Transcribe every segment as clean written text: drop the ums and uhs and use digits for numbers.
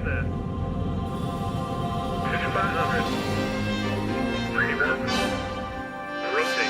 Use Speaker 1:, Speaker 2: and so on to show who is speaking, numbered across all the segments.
Speaker 1: set. 5500. 31. Rotate.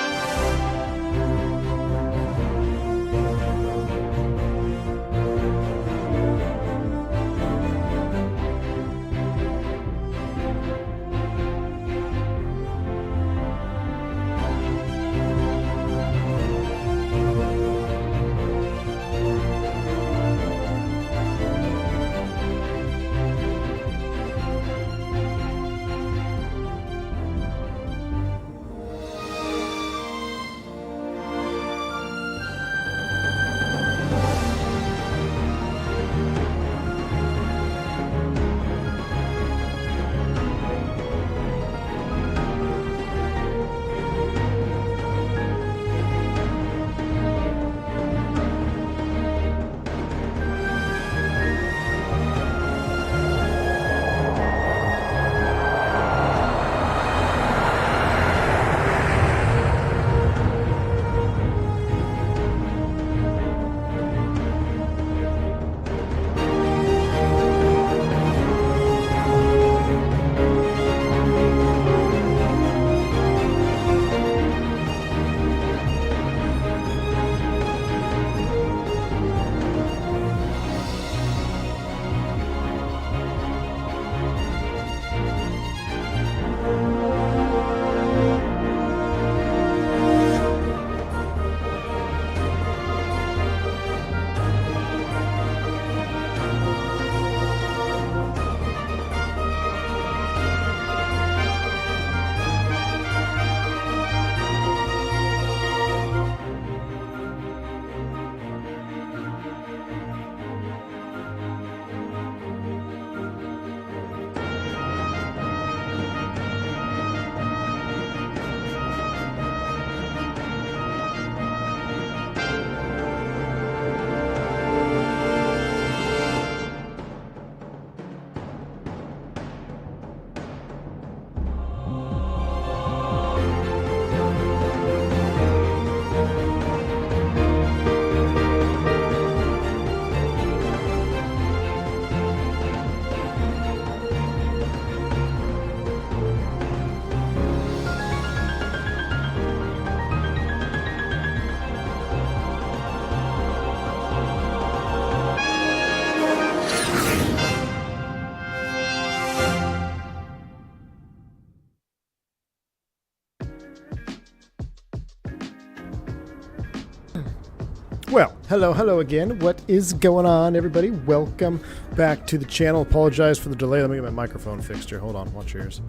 Speaker 2: Well, hello again. What is going on, everybody? Welcome back to the channel. Apologize for the delay. Let me get my microphone fixed here. Hold on. Watch your ears.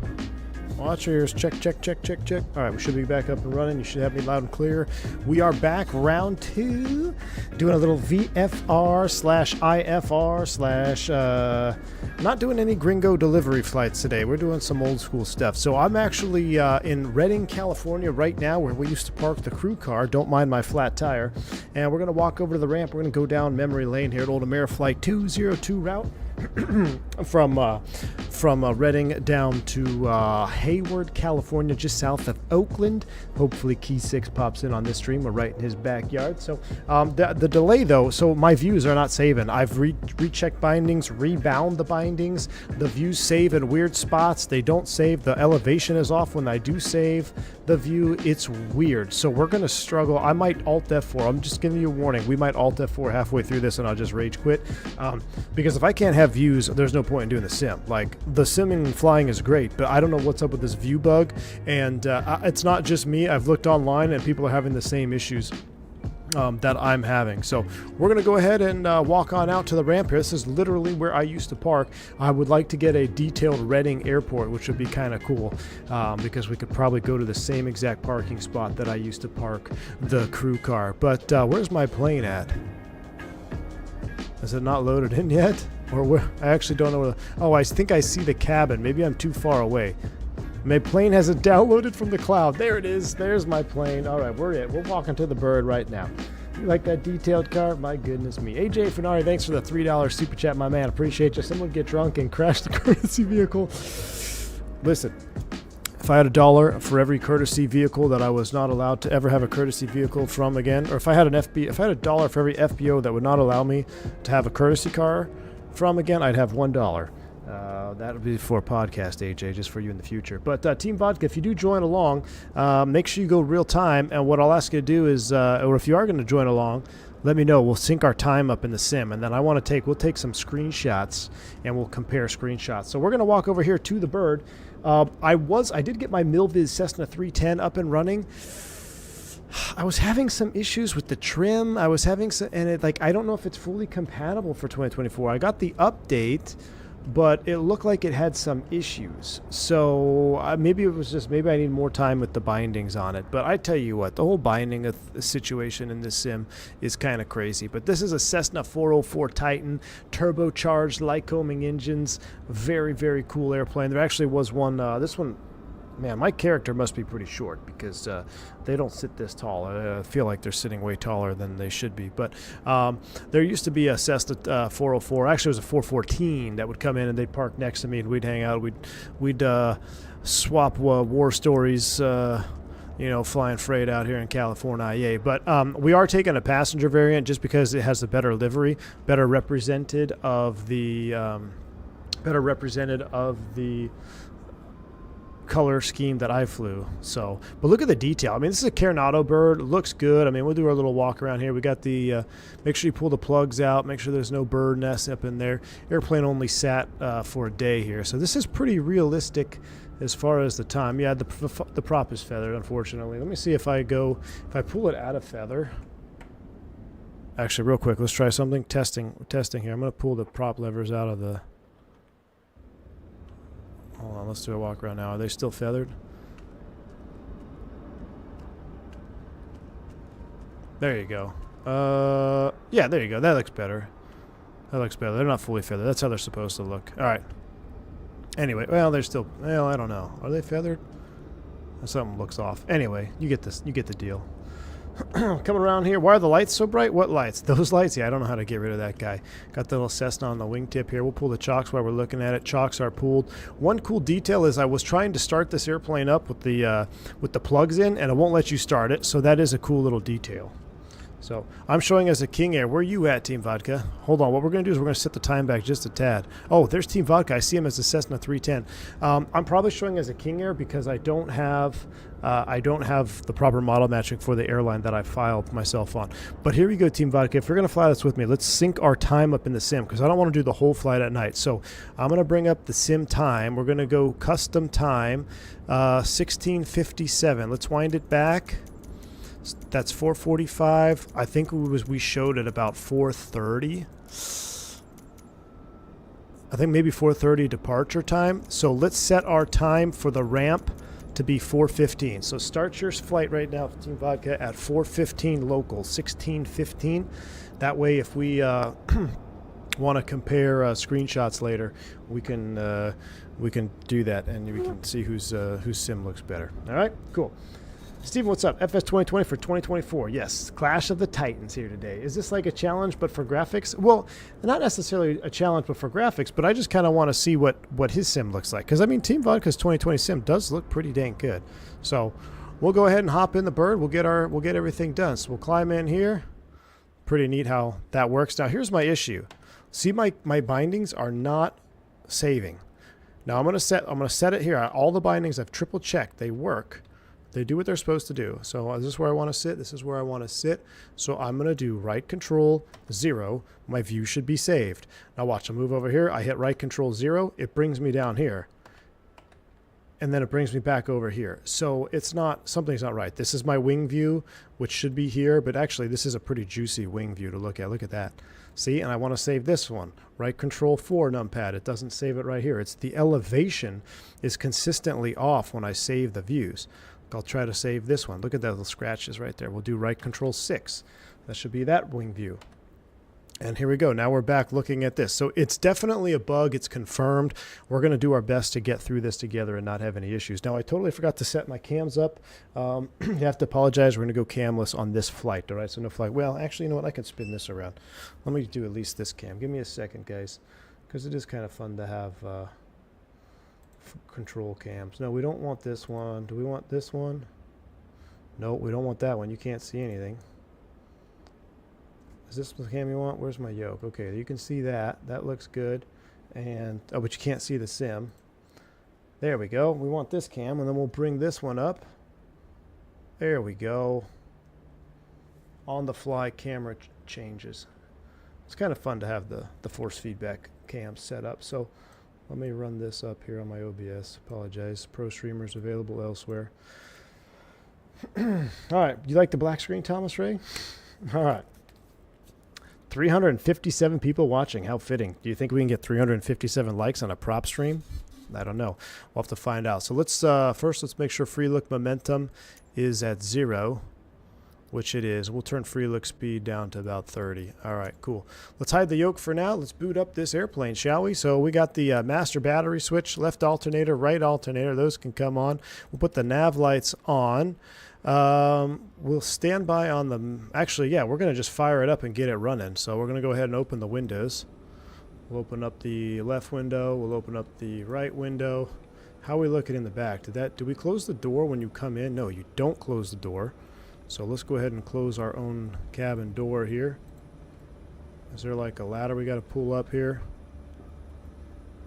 Speaker 2: Watch your ears. Check. All right, we should be back up and running. You should have me loud and clear. We are back, round 2, doing a little VFR/IFR/ not doing any gringo delivery flights today. We're doing some old school stuff. So I'm actually in Redding, California right now, where we used to park the crew car. Don't mind my flat tire. And we're going to walk over to the ramp. We're going to go down memory lane here at Old Ameriflight 202 route. from Redding down to Hayward, California, just south of Oakland. Hopefully Key 6 pops in on this stream. We're right in his backyard. So the delay, though, so my views are not saving. I've rechecked bindings, rebound the bindings. The views save in weird spots. They don't save. The elevation is off when I do save the view. It's weird. So we're going to struggle. I might Alt F4. I'm just giving you a warning. We might Alt F4 halfway through this and I'll just rage quit. Because if I can't have views, there's no point in doing the sim. Like, the simming and flying is great, but I don't know what's up with this view bug. And it's not just me. I've looked online and people are having the same issues that I'm having. So we're going to go ahead and walk on out to the ramp here. This is literally where I used to park. I would like to get a detailed Redding airport, which would be kind of cool because we could probably go to the same exact parking spot that I used to park the crew car. But where's my plane at? Is it not loaded in yet? Or where? I actually don't know where. Oh, I think I see the cabin. Maybe I'm too far away. My plane hasn't downloaded from the cloud. There it is. There's my plane. All right, we're walking to the bird right now. You like that detailed car? My goodness me. AJ Fenari, thanks for the $3 super chat, my man. Appreciate you. Someone get drunk and crash the courtesy vehicle. Listen, if I had $1 for every courtesy vehicle that I was not allowed to ever have a courtesy vehicle from again, or if I had $1 for every FBO that would not allow me to have a courtesy car from again, I'd have $1. That'll be for podcast, AJ, just for you in the future. But Team Vodka, if you do join along, make sure you go real time. And what I'll ask you to do is, or if you are going to join along, let me know. We'll sync our time up in the sim, and then we'll take some screenshots, and we'll compare screenshots. So we're going to walk over here to the bird. I did get my Milviz Cessna 310 up and running. I was having some issues with the trim. I was having some, and I don't know if it's fully compatible for 2024. I got the update, but it looked like it had some issues. So maybe I need more time with the bindings on it. But I tell you what, the whole binding situation in this sim is kind of crazy. But this is a Cessna 404 Titan, turbocharged Lycoming engines. Very, very cool airplane. There actually was one, this one, man, my character must be pretty short because they don't sit this tall. I feel like they're sitting way taller than they should be. But there used to be a Cessna 404. Actually, it was a 414 that would come in and they'd park next to me and we'd hang out. We'd swap war stories, flying freight out here in California. But we are taking a passenger variant just because it has a better livery, better represented of the color scheme that I flew. So, but look at the detail. I mean, this is a Coronado bird. It looks good. I mean, we'll do our little walk around here. We got the make sure you pull the plugs out, make sure there's no bird nest up in there. Airplane only sat for a day here, so this is pretty realistic as far as the time. Yeah, the prop is feathered, unfortunately. Let me see if I pull it out of feather. Actually, real quick, let's try something. Testing here. I'm going to pull the prop levers out of the. Hold on, let's do a walk around now. Are they still feathered? There you go. Yeah, there you go. That looks better. They're not fully feathered. That's how they're supposed to look. All right. Anyway, well, they're still. Well, I don't know. Are they feathered? Something looks off. Anyway, you get this. You get the deal. Coming around here. Why are the lights so bright? What lights? Those lights? Yeah, I don't know how to get rid of that guy. Got the little Cessna on the wingtip here. We'll pull the chocks while we're looking at it. Chocks are pulled. One cool detail is I was trying to start this airplane up with the plugs in, and it won't let you start it. So that is a cool little detail. So I'm showing as a King Air. Where are you at, Team Vodka? Hold on. What we're going to do is we're going to set the time back just a tad. Oh, there's Team Vodka. I see him as a Cessna 310. I'm probably showing as a King Air because I don't have the proper model matching for the airline that I filed myself on. But here we go, Team Vodka. If you're going to fly this with me, let's sync our time up in the sim because I don't want to do the whole flight at night. So I'm going to bring up the sim time. We're going to go custom time, 1657. Let's wind it back. That's 4:45. I think we showed it about 4:30. I think maybe 4:30 departure time. So let's set our time for the ramp to be 4:15. So start your flight right now, Team Vodka, at 4:15 local, 16:15. That way, if we want to compare screenshots later, we can do that and we can see whose sim looks better. All right, cool. Steven, what's up? FS 2020 for 2024. Yes, Clash of the Titans here today. Is this like a challenge but for graphics? Well, not necessarily a challenge but for graphics, but I just kind of want to see what his sim looks like. Because, I mean, Team Vodka's 2020 sim does look pretty dang good. So we'll go ahead and hop in the bird. We'll get everything done. So we'll climb in here. Pretty neat how that works. Now, here's my issue. See, my bindings are not saving. Now, I'm going to set it here. All the bindings I've triple checked. They work. They do what they're supposed to do. So this is where I want to sit. This is where I want to sit. So I'm going to do right control 0. My view should be saved. Now watch, I'll move over here. I hit right control 0. It brings me down here. And then it brings me back over here. So something's not right. This is my wing view, which should be here. But actually, this is a pretty juicy wing view to look at. Look at that. See, and I want to save this one. Right control 4 numpad. It doesn't save it right here. It's the elevation is consistently off when I save the views. I'll try to save this one. Look at that little scratches right there. We'll do right control 6. That should be that wing view. And here we go. Now we're back looking at this. So it's definitely a bug. It's confirmed. We're going to do our best to get through this together and not have any issues. Now, I totally forgot to set my cams up. You have to apologize. We're going to go camless on this flight. All right, so no flight. Well, actually, you know what? I can spin this around. Let me do at least this cam. Give me a second, guys, because it is kind of fun to have control cams. No, we don't want this one. Do we want this one? No, we don't want that one. You can't see anything. Is this the cam you want? Where's my yoke? Okay, you can see that. That looks good. And oh, but you can't see the sim. There we go. We want this cam, and then we'll bring this one up. There we go. On the fly camera changes. It's kind of fun to have the force feedback cam set up. So let me run this up here on my OBS. Apologize. Pro streamers available elsewhere. All right. You like the black screen, Thomas Ray? All right. 357 people watching. How fitting. Do you think we can get 357 likes on a prop stream? I don't know. We'll have to find out. So let's first let's make sure free look momentum is at 0, which it is. We'll turn free look speed down to about 30. All right, cool. Let's hide the yoke for now. Let's boot up this airplane, shall we? So we got the master battery switch, left alternator, right alternator. Those can come on. We'll put the nav lights on. We'll stand by on the... Actually, yeah, we're going to just fire it up and get it running. So we're going to go ahead and open the windows. We'll open up the left window. We'll open up the right window. How are we looking in the back? Did we close the door when you come in? No, you don't close the door. So let's go ahead and close our own cabin door here. Is there like a ladder we got to pull up here?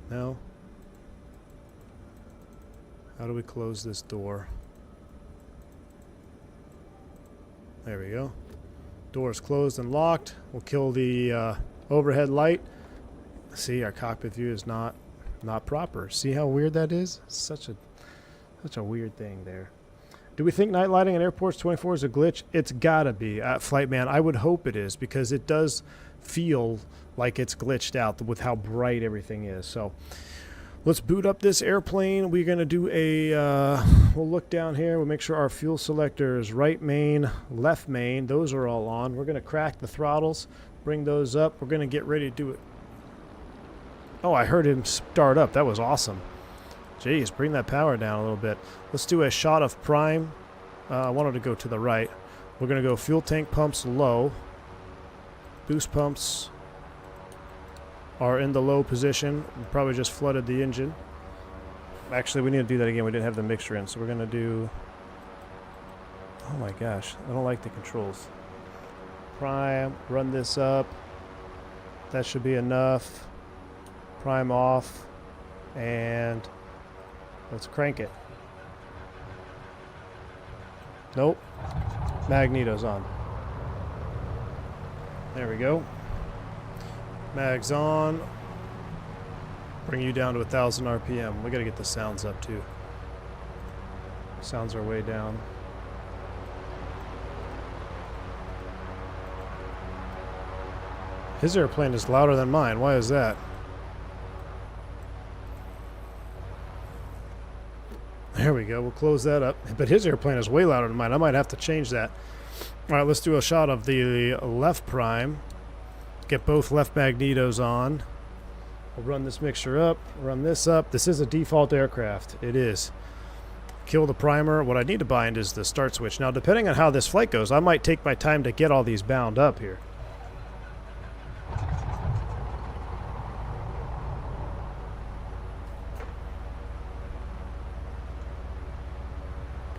Speaker 2: No? How do we close this door? There we go. Door is closed and locked. We'll kill the overhead light. See, our cockpit view is not proper. See how weird that is? Such a weird thing there. Do we think night lighting at airports 24 is a glitch? It's gotta be. Flightman, I would hope it is, because it does feel like it's glitched out with how bright everything is. So let's boot up this airplane. We're gonna do a, we'll look down here. We'll make sure our fuel selector is right main, left main. Those are all on. We're gonna crack the throttles, bring those up. We're gonna get ready to do it. Oh, I heard him start up. That was awesome. Jeez, bring that power down a little bit. Let's do a shot of prime. I wanted to go to the right. We're going to go fuel tank pumps low. Boost pumps are in the low position. We probably just flooded the engine. Actually, we need to do that again. We didn't have the mixture in, so we're going to do... Oh my gosh, I don't like the controls. Prime, run this up. That should be enough. Prime off. And... let's crank it. Nope. Magneto's on. There we go. Mag's on. Bring you down to 1,000 RPM. We gotta get the sounds up too. Sounds are way down. His airplane is louder than mine. Why is that? There we go. We'll close that up. But his airplane is way louder than mine. I might have to change that. All right, let's do a shot of the left prime. Get both left magnetos on. We'll run this mixture up. Run this up. This is a default aircraft. It is. Kill the primer. What I need to bind is the start switch. Now, depending on how this flight goes, I might take my time to get all these bound up here.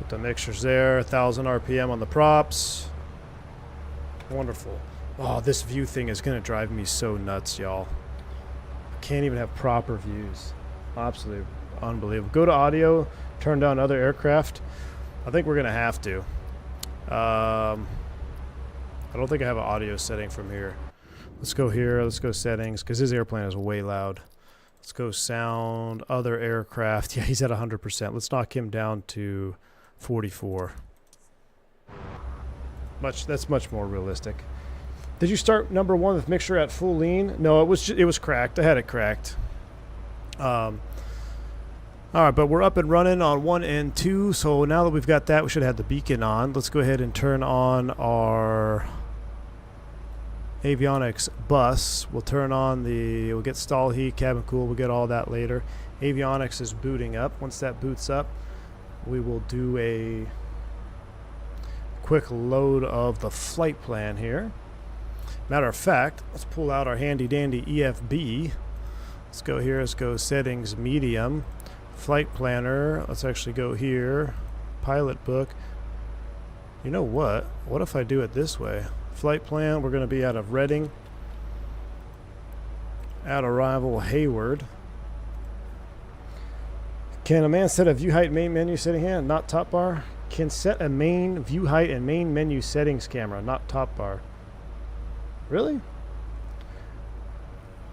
Speaker 2: The mixture's there, 1,000 RPM on the props. Wonderful. Oh, this view thing is going to drive me so nuts, y'all. I can't even have proper views. Absolutely unbelievable. Go to audio, turn down other aircraft. I think we're going to have to. I don't think I have an audio setting from here. Let's go here. Let's go settings, because his airplane is way loud. Let's go sound, other aircraft. Yeah, he's at 100%. Let's knock him down to 44. That's much more realistic. Did you start number 1 with mixture at full lean? No, it was cracked. I had it cracked. All right, but we're up and running on 1 and 2. So now that we've got that, we should have the beacon on. Let's go ahead and turn on our avionics bus. We'll turn on we'll get stall heat, cabin cool. We'll get all that later. Avionics is booting up. Once that boots up, we will do a quick load of the flight plan here. Matter of fact, let's pull out our handy dandy EFB. Let's go here. Let's go settings, medium, flight planner. Let's actually go here, pilot book. You know what? What if I do it this way? Flight plan, we're going to be out of Reading. At arrival, Hayward. Can a man set a view height main menu setting here? Not top bar. Can set a main view height and main menu settings camera, not top bar. Really?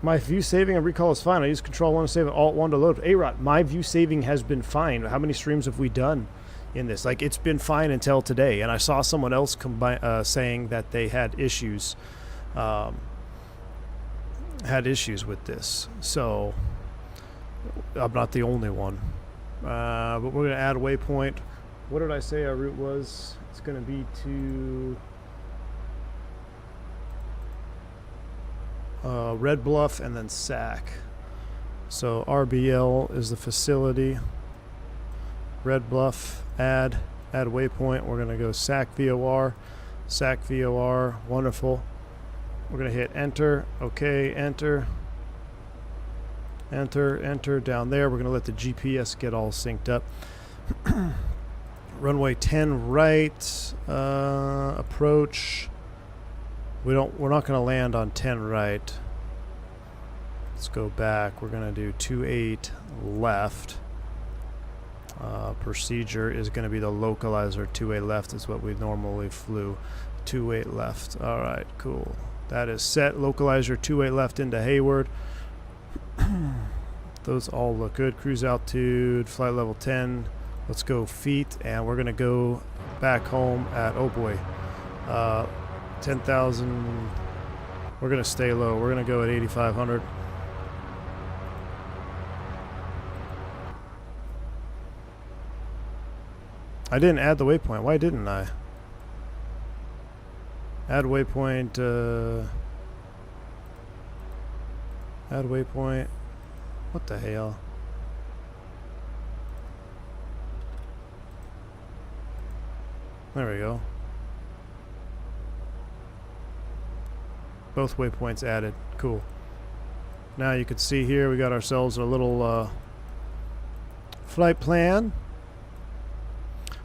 Speaker 2: My view saving and recall is fine. I use Control 1 to save it, Alt 1 to load. A-Rod, my view saving has been fine. How many streams have we done in this? Like, it's been fine until today. And I saw someone else saying that they had issues. With this. So, I'm not the only one. But we're going to add a waypoint. What did I say our route was? It's going to be to Red Bluff and then SAC. So RBL is the facility. Red Bluff, add waypoint. We're going to go SAC VOR. Wonderful. We're going to hit enter. Okay, enter. Enter down there. We're going to let the GPS get all synced up. Runway 10 right, approach. We're not going to land on 10 right. Let's go back. We're going to do 28 left. Procedure is going to be the localizer. 28 left is what we normally flew. 28 left. All right, cool. That is set. Localizer 28 left into Hayward. Those all look good. Cruise altitude, flight level 10. Let's go feet, and we're going to go back home at, oh boy, 10,000. We're going to stay low. We're going to go at 8,500. I didn't add the waypoint. Why didn't I? Add waypoint. Add waypoint. What the hell? There we go. Both waypoints added. Cool. Now you can see here we got ourselves a little flight plan.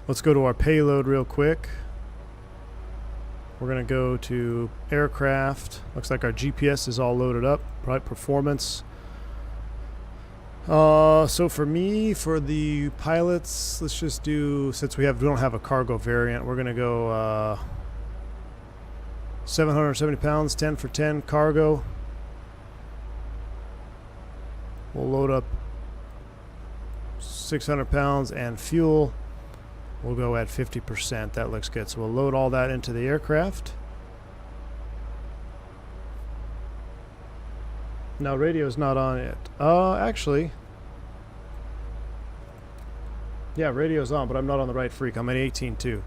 Speaker 2: Let's go to our payload real quick. We're going to go to aircraft. Looks like our GPS is all loaded up. Right, performance. So for me, for the pilots, let's just do, since we don't have a cargo variant, we're going to go 770 pounds, 10 for 10 cargo. We'll load up 600 pounds and fuel. We'll go at 50%. That looks good. So we'll load all that into the aircraft. Now radio's not on yet. Actually, yeah, radio's on, but I'm not on the right freak. I'm at 18.2.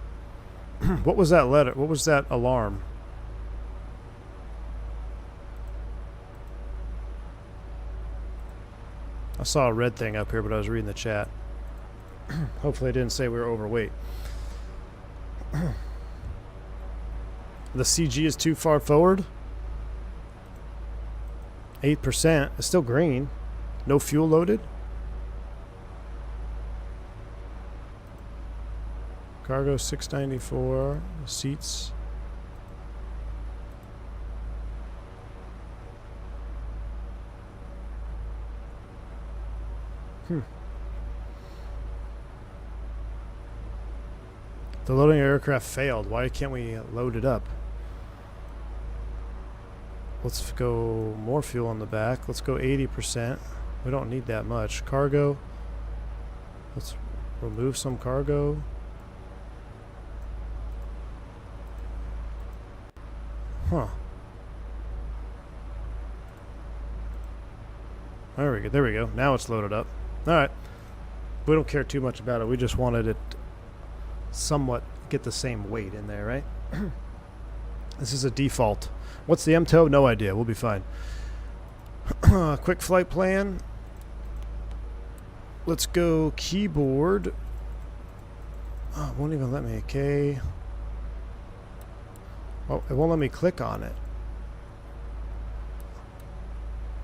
Speaker 2: What was that letter? What was that alarm? I saw a red thing up here, but I was reading the chat. Hopefully it didn't say we were overweight. The CG is too far forward. 8%. It's still green. No fuel loaded. Cargo 694. Seats. The loading aircraft failed. Why can't we load it up? Let's go more fuel on the back. Let's go 80%. We don't need that much. Cargo. Let's remove some cargo. Huh. There we go. There we go. Now it's loaded up. All right. We don't care too much about it. We just wanted it somewhat get the same weight in there, right? This is a default. What's the MTOW? No idea. We'll be fine. Quick flight plan. Let's go keyboard. Oh, it won't even let me. Okay. Oh, it won't let me click on it.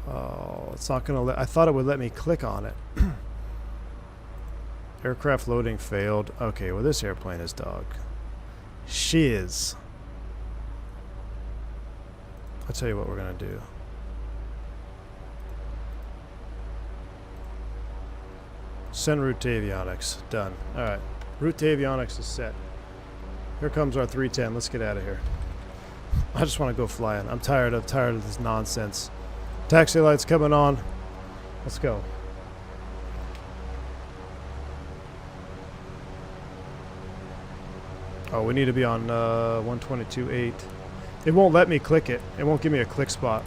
Speaker 2: Oh, it's not gonna let. I thought it would let me click on it. Aircraft loading failed. Okay, well this airplane is dog. Shiz. I'll tell you what we're gonna do. Send route to avionics. Done. Alright. Route to avionics is set. Here comes our 310. Let's get out of here. I just want to go flying. I'm tired of this nonsense. Taxi lights coming on. Let's go. Oh, we need to be on 122.8. It won't let me click it. It won't give me a click spot.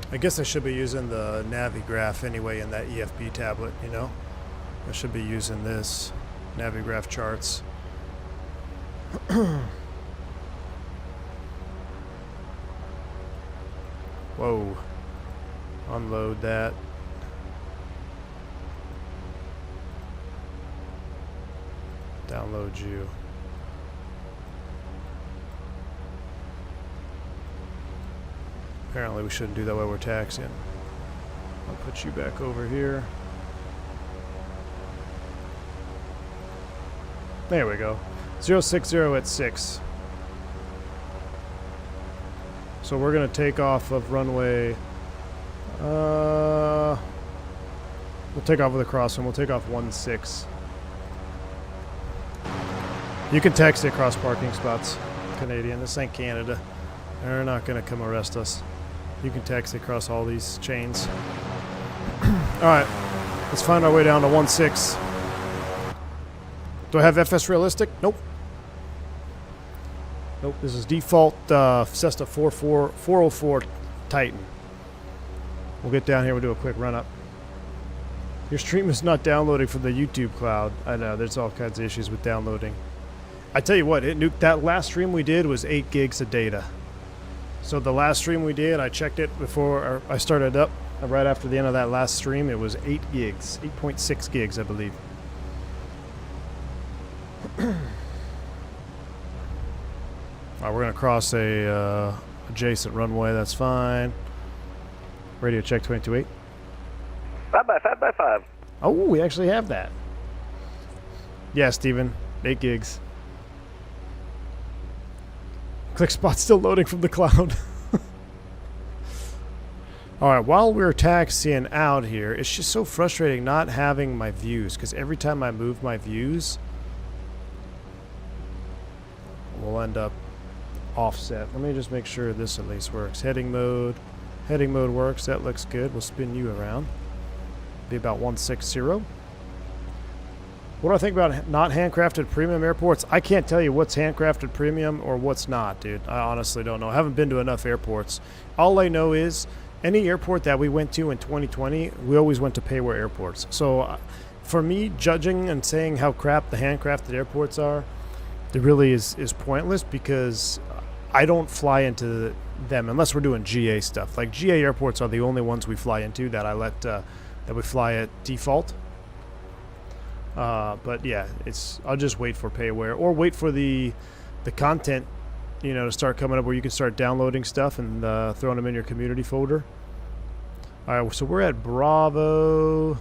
Speaker 2: I guess I should be using the Navigraph anyway in that EFB tablet, you know? I should be using this Navigraph charts. Whoa. Unload that. Download you. Apparently we shouldn't do that while we're taxiing. I'll put you back over here. There we go. 060 at 6. So we're going to take off of runway... we'll take off of the crosswind. We'll take off 16. You can taxi across parking spots, Canadian. This ain't Canada. They're not going to come arrest us. You can taxi across all these chains. Alright, let's find our way down to 16. Do I have FS realistic? Nope. Nope, this is default Cessna 404 Titan. We'll get down here, we'll do a quick run up. Your stream is not downloading from the YouTube cloud. I know, there's all kinds of issues with downloading. I tell you what, it nuked. That last stream we did was 8 gigs of data. So the last stream we did, I checked it before I started up. Right after the end of that last stream, it was 8 gigs. 8.6 gigs, I believe. Alright, we're going to cross a adjacent runway. That's fine. Radio check 22.8.
Speaker 1: 5x5x5.
Speaker 2: Oh, we actually have that. Yeah, Steven. 8 gigs. Click spot still loading from the cloud. Alright, while we're taxiing out here, it's just so frustrating not having my views, because every time I move my views, we'll end up offset. Let me just make sure this at least works. Heading mode. Heading mode works. That looks good. We'll spin you around. Be about 160. What do I think about not handcrafted premium airports? I can't tell you what's handcrafted premium or what's not, dude. I honestly don't know. I haven't been to enough airports. All I know is any airport that we went to in 2020, we always went to payware airports. So for me, judging and saying how crap the handcrafted airports are, it really is pointless, because I don't fly into them unless we're doing GA stuff. Like GA airports are the only ones we fly into that I let that we fly at default. But yeah, I'll just wait for payware or wait for the content, you know, to start coming up where you can start downloading stuff and throwing them in your community folder. All right, so we're at Bravo.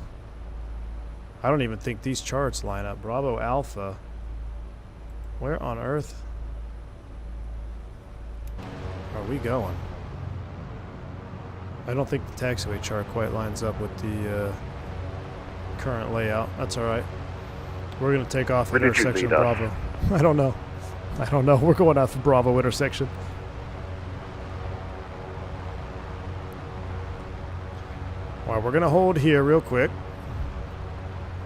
Speaker 2: I don't even think these charts line up. Bravo Alpha. Where on earth are we going? I don't think the taxiway chart quite lines up with the current layout. That's all right. We're going to take off at intersection Bravo. I don't know. We're going off of Bravo intersection. All right, we're going to hold here real quick.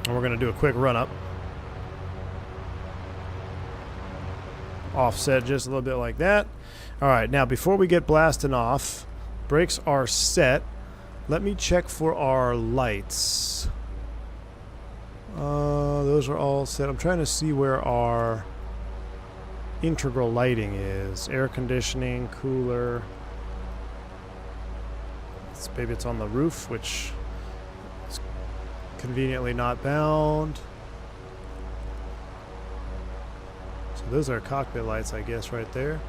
Speaker 2: And we're going to do a quick run up. Offset just a little bit like that. All right, now before we get blasting off, brakes are set. Let me check for our lights. Those are all set. I'm trying to see where our integral lighting is. Air conditioning, cooler. Maybe it's on the roof, which is conveniently not bound. So those are cockpit lights, I guess, right there.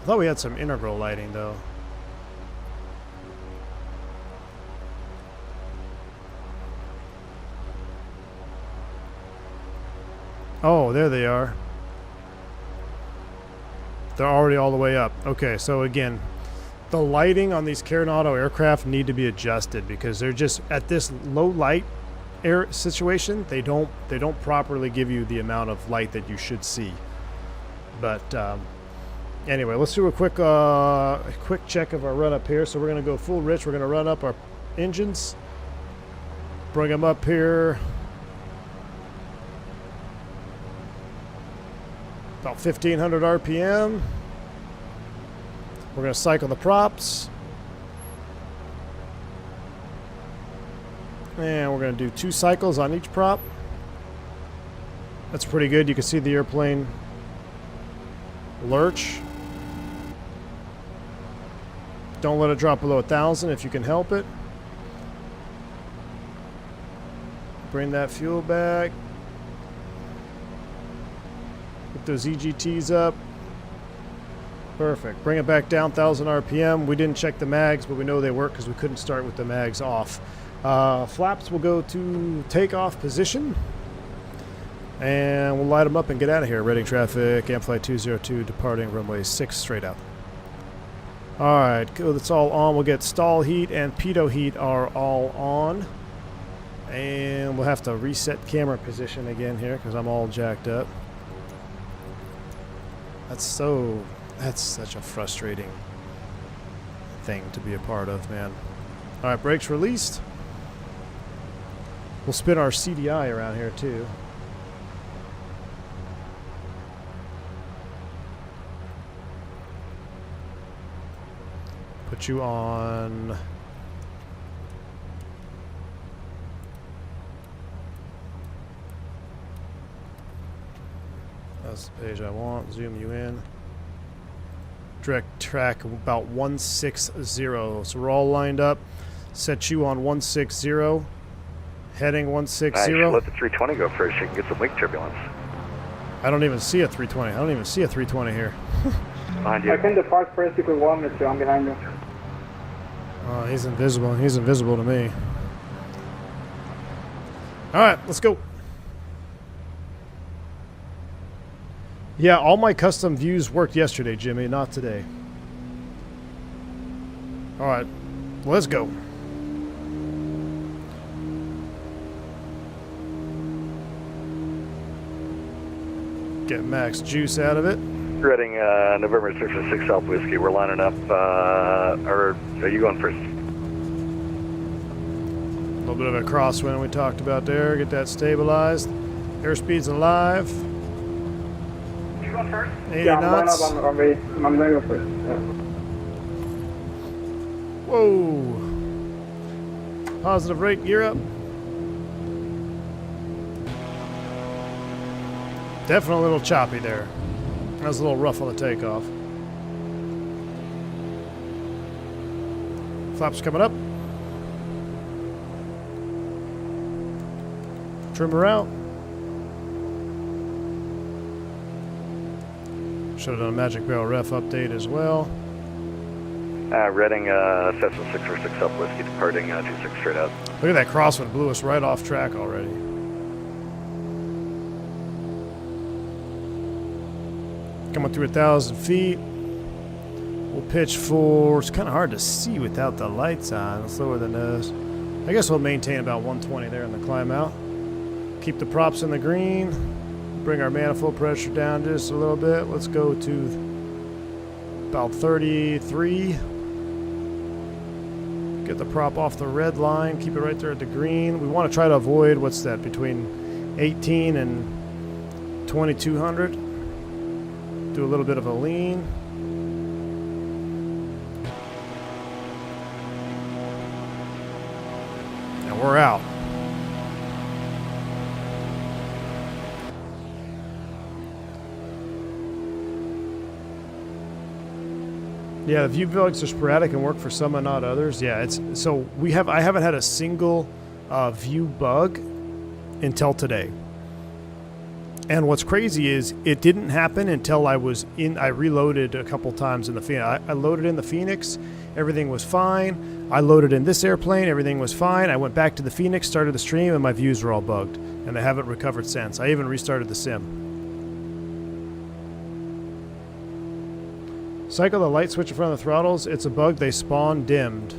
Speaker 2: I thought we had some integral lighting, though. Oh, there they are. They're already all the way up. Okay, so again, the lighting on these Karen Auto aircraft need to be adjusted because they're just at this low light air situation. They don't properly give you the amount of light that you should see. But anyway, let's do a quick check of our run up here. So we're gonna go full rich. We're gonna run up our engines, bring them up here. About 1500 RPM. We're going to cycle the props. And we're going to do 2 cycles on each prop. That's pretty good. You can see the airplane lurch. Don't let it drop below 1,000 if you can help it. Bring that fuel back. Get those EGTs up. Perfect. Bring it back down 1,000 RPM. We didn't check the mags, but we know they work because we couldn't start with the mags off. Flaps will go to takeoff position. And we'll light them up and get out of here. Reading traffic, Amflight 202, departing runway 6 straight out. Alright, cool. That's all on. We'll get stall heat and pitot heat are all on. And we'll have to reset camera position again here because I'm all jacked up. That's such a frustrating thing to be a part of, man. All right, brakes released. We'll spin our CDI around here too. Put you on. That's the page I want. Zoom you in. Direct track about 160. So we're all lined up. Set you on 160. Heading 160.
Speaker 3: Let the 320 go first. You can get some wing turbulence.
Speaker 2: I don't even see a 320. I don't even see a 320 here.
Speaker 3: Behind you.
Speaker 4: I can depart first if you want me to. I'm behind you.
Speaker 2: Oh, he's invisible. He's invisible to me. All right, let's go. Yeah, all my custom views worked yesterday, Jimmy, not today. All right, let's go. Get max juice out of it.
Speaker 3: Reading November 6 South Whiskey. We're lining up, or are you going first?
Speaker 2: A little bit of a crosswind we talked about there. Get that stabilized. Airspeed's alive.
Speaker 4: You going first?
Speaker 2: 80
Speaker 4: yeah,
Speaker 2: knots.
Speaker 4: I'm going to go first. Yeah.
Speaker 2: Whoa. Positive rate, gear up. Definitely a little choppy there. That was a little rough on the takeoff. Flaps coming up. Trimmer out. Should have done a Magic Barrel ref update as well.
Speaker 3: Reading Cessna 646 South Whiskey, departing 26 straight out.
Speaker 2: Look at that crosswind, blew us right off track already. Coming through 1,000 feet. We'll pitch for, it's kind of hard to see without the lights on. Let's lower the nose. I guess we'll maintain about 120 there in the climb out. Keep the props in the green. Bring our manifold pressure down just a little bit. Let's go to about 33. Get the prop off the red line. Keep it right there at the green. We want to try to avoid, what's that, between 18 and 2200. Do a little bit of a lean. And we're out. Yeah, the view bugs are sporadic and work for some and not others. Yeah, it's so I haven't had a single view bug until today. And what's crazy is it didn't happen until I reloaded a couple times in the Phoenix. I loaded in the Phoenix, Everything was fine. I loaded in this airplane. Everything was fine. I went back to the Fenix, started the stream, and my views were all bugged. And they haven't recovered since. I even restarted the sim. Cycle the light switch in front of the throttles. It's a bug. They spawn dimmed.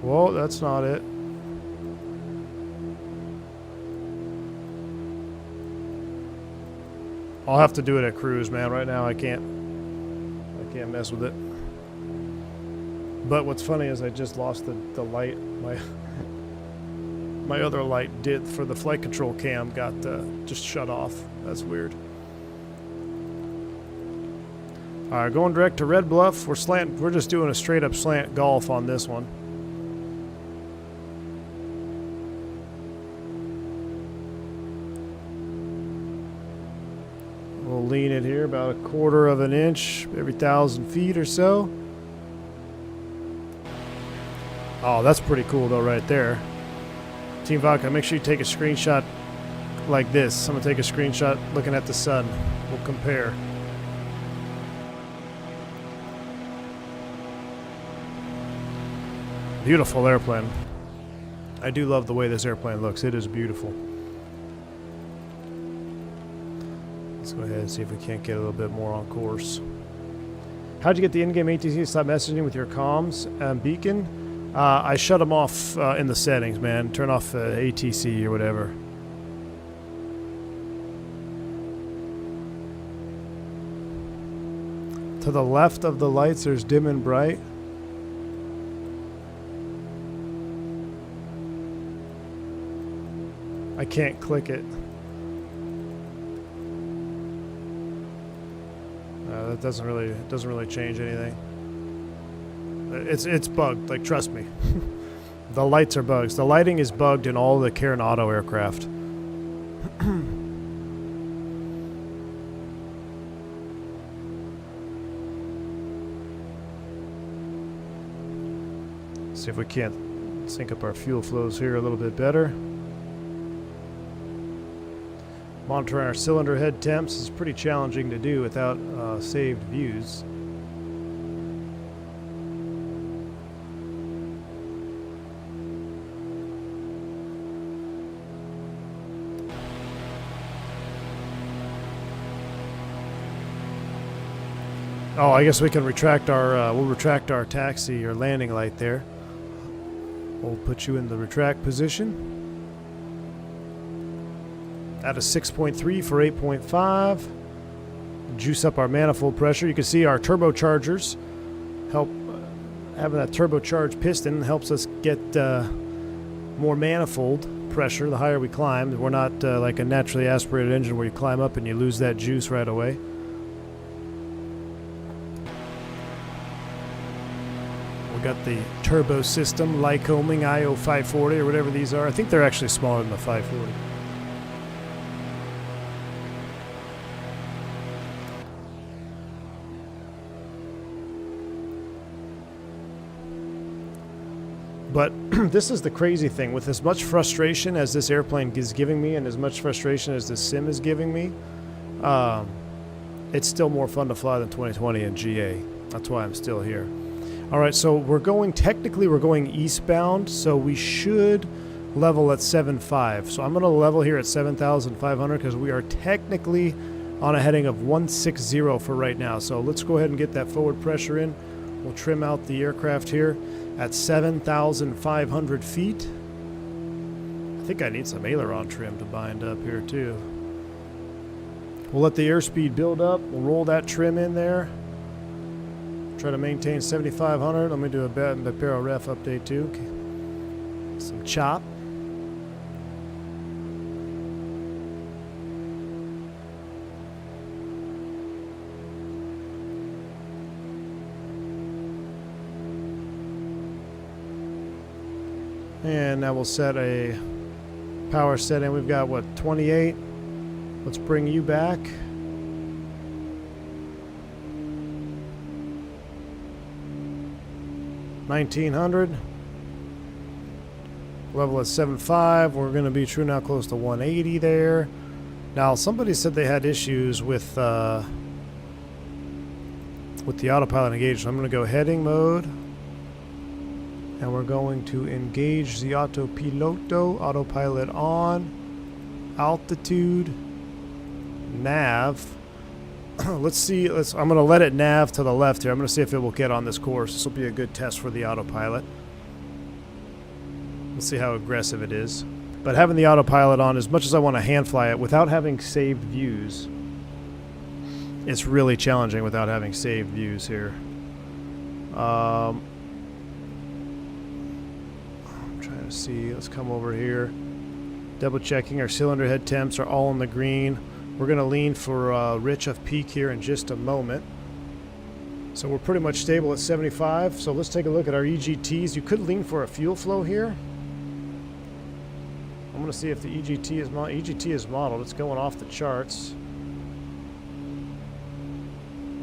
Speaker 2: Whoa, that's not it. I'll have to do it at cruise, man. Right now I can't mess with it. But what's funny is I just lost the light. My other light did for the flight control cam got just shut off. That's weird. Alright, going direct to Red Bluff. We're just doing a straight up slant golf on this one. We'll lean it here about 1/4 of an inch every 1,000 feet or so. Oh, that's pretty cool though right there. Team Vodka, make sure you take a screenshot like this. I'm going to take a screenshot looking at the sun. We'll compare. Beautiful airplane. I do love the way this airplane looks. It is beautiful. Let's go ahead and see if we can't get a little bit more on course. How'd you get the in-game ATC to stop messaging with your comms beacon? I shut them off in the settings, man. Turn off ATC or whatever. To the left of the lights, there's dim and bright. I can't click it. That doesn't really change anything. It's bugged. Like, trust me. The lights are bugs. The lighting is bugged in all the Karen Auto aircraft. See if we can't sync up our fuel flows here a little bit better. Monitoring our cylinder head temps is pretty challenging to do without saved views. Oh, I guess we can retract our, we'll retract our taxi or landing light there. We'll put you in the retract position. At a 6.3 for 8.5. Juice up our manifold pressure. You can see our turbochargers help. Having that turbocharged piston helps us get more manifold pressure the higher we climb. We're not like a naturally aspirated engine where you climb up and you lose that juice right away. We got the turbo system, Lycoming IO 540 or whatever these are. I think they're actually smaller than the 540. But this is the crazy thing. With as much frustration as this airplane is giving me and as much frustration as this sim is giving me, it's still more fun to fly than 2020 in GA. That's why I'm still here. All right, so technically we're going eastbound, so we should level at 7.5. So I'm going to level here at 7,500 because we are technically on a heading of 160 for right now. So let's go ahead and get that forward pressure in. We'll trim out the aircraft here at 7,500 feet. I think I need some aileron trim to bind up here too. We'll let the airspeed build up. We'll roll that trim in there. Try to maintain 7,500. Let me do a Bapero ref update too. Okay. Some chop. And now we'll set a power setting. We've got, what, 28? Let's bring you back. $1,900. Level at 7.5. We're going to be true now close to 180 there. Now, somebody said they had issues with with the autopilot engaged. So I'm going to go heading mode. And we're going to engage the autopiloto, autopilot on, altitude, nav. Let's see, I'm going to let it nav to the left here. I'm going to see if it will get on this course. This will be a good test for the autopilot. Let's see how aggressive it is. But having the autopilot on, as much as I want to hand fly it, without having saved views, it's really challenging without having saved views here. I'm trying to see. Let's come over here. Double checking our cylinder head temps are all in the green. We're going to lean for rich of peak here in just a moment. So we're pretty much stable at 75. So let's take a look at our EGTs. You could lean for a fuel flow here. I'm going to see if the EGT is modeled. It's going off the charts.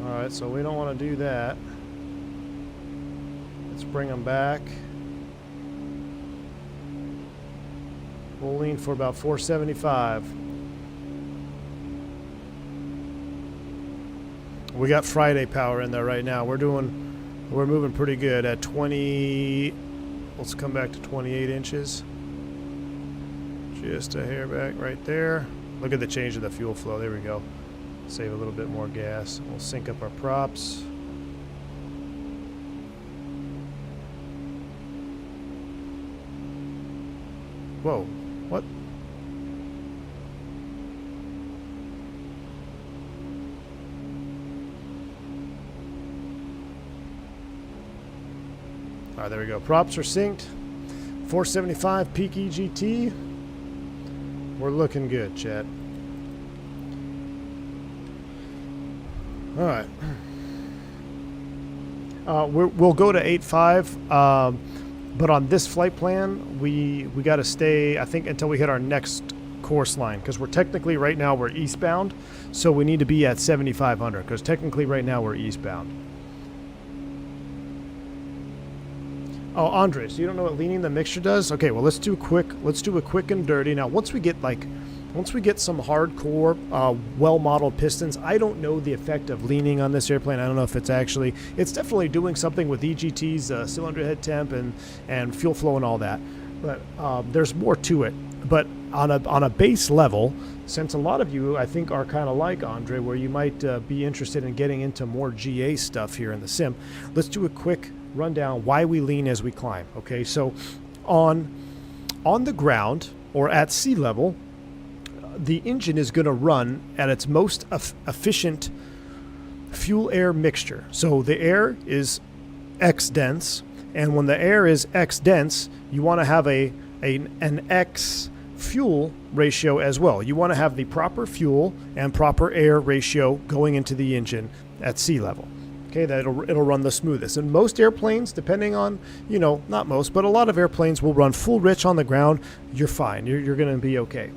Speaker 2: Alright, so we don't want to do that. Let's bring them back. We'll lean for about 475. We got Friday power in there right now. We're moving pretty good at 20. Let's come back to 28 inches. Just a hair back right there. Look at the change in the fuel flow. There we go. Save a little bit more gas. We'll sync up our props. Whoa. What? Alright, there we go. Props are synced. 475 peak EGT. We're looking good, chat. Alright. We'll go to 8.5. But on this flight plan, we got to stay, I think, until we hit our next course line. Because we're technically, right now, we're eastbound. So we need to be at 7,500. Because technically, right now, we're eastbound. Oh, Andre, so you don't know what leaning the mixture does? Okay, well, let's do a quick and dirty. Now, once we get some hardcore, well-modeled pistons, I don't know the effect of leaning on this airplane. I don't know if it's definitely doing something with EGTs, cylinder head temp, and fuel flow and all that. But there's more to it. But on a base level, since a lot of you, I think, are kind of like Andre, where you might be interested in getting into more GA stuff here in the sim, let's do a quick rundown why we lean as we climb. Okay, so on the ground or at sea level, the engine is going to run at its most efficient fuel-air mixture. So the air is X dense, and when the air is X dense, you want to have an X fuel ratio as well. You want to have the proper fuel and proper air ratio going into the engine at sea level. Okay, that it'll run the smoothest. And most airplanes, depending on, not most, but a lot of airplanes will run full rich on the ground. You're fine. You're going to be okay.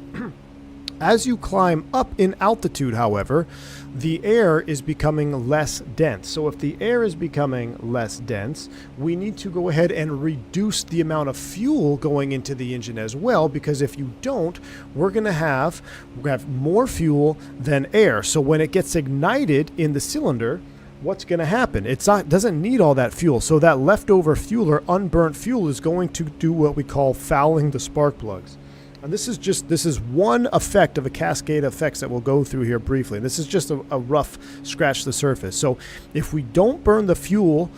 Speaker 2: As you climb up in altitude, however, the air is becoming less dense. So if the air is becoming less dense, we need to go ahead and reduce the amount of fuel going into the engine as well, because if you don't, we're going to have more fuel than air. So when it gets ignited in the cylinder, what's going to happen? It doesn't need all that fuel. So that leftover fuel or unburnt fuel is going to do what we call fouling the spark plugs. And this is one effect of a cascade of effects that we'll go through here briefly. This is just a rough scratch the surface. So if we don't burn the fuel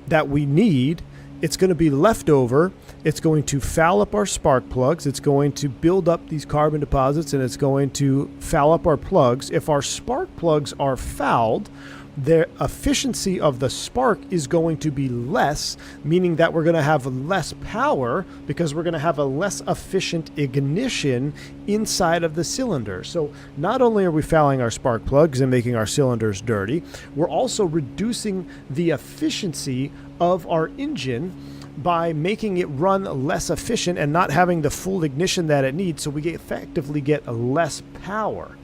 Speaker 2: that we need, it's going to be left over. It's going to foul up our spark plugs. It's going to build up these carbon deposits, and it's going to foul up our plugs. If our spark plugs are fouled, the efficiency of the spark is going to be less, meaning that we're going to have less power because we're going to have a less efficient ignition inside of the cylinder. So not only are we fouling our spark plugs and making our cylinders dirty, we're also reducing the efficiency of our engine by making it run less efficient and not having the full ignition that it needs, so we effectively get less power.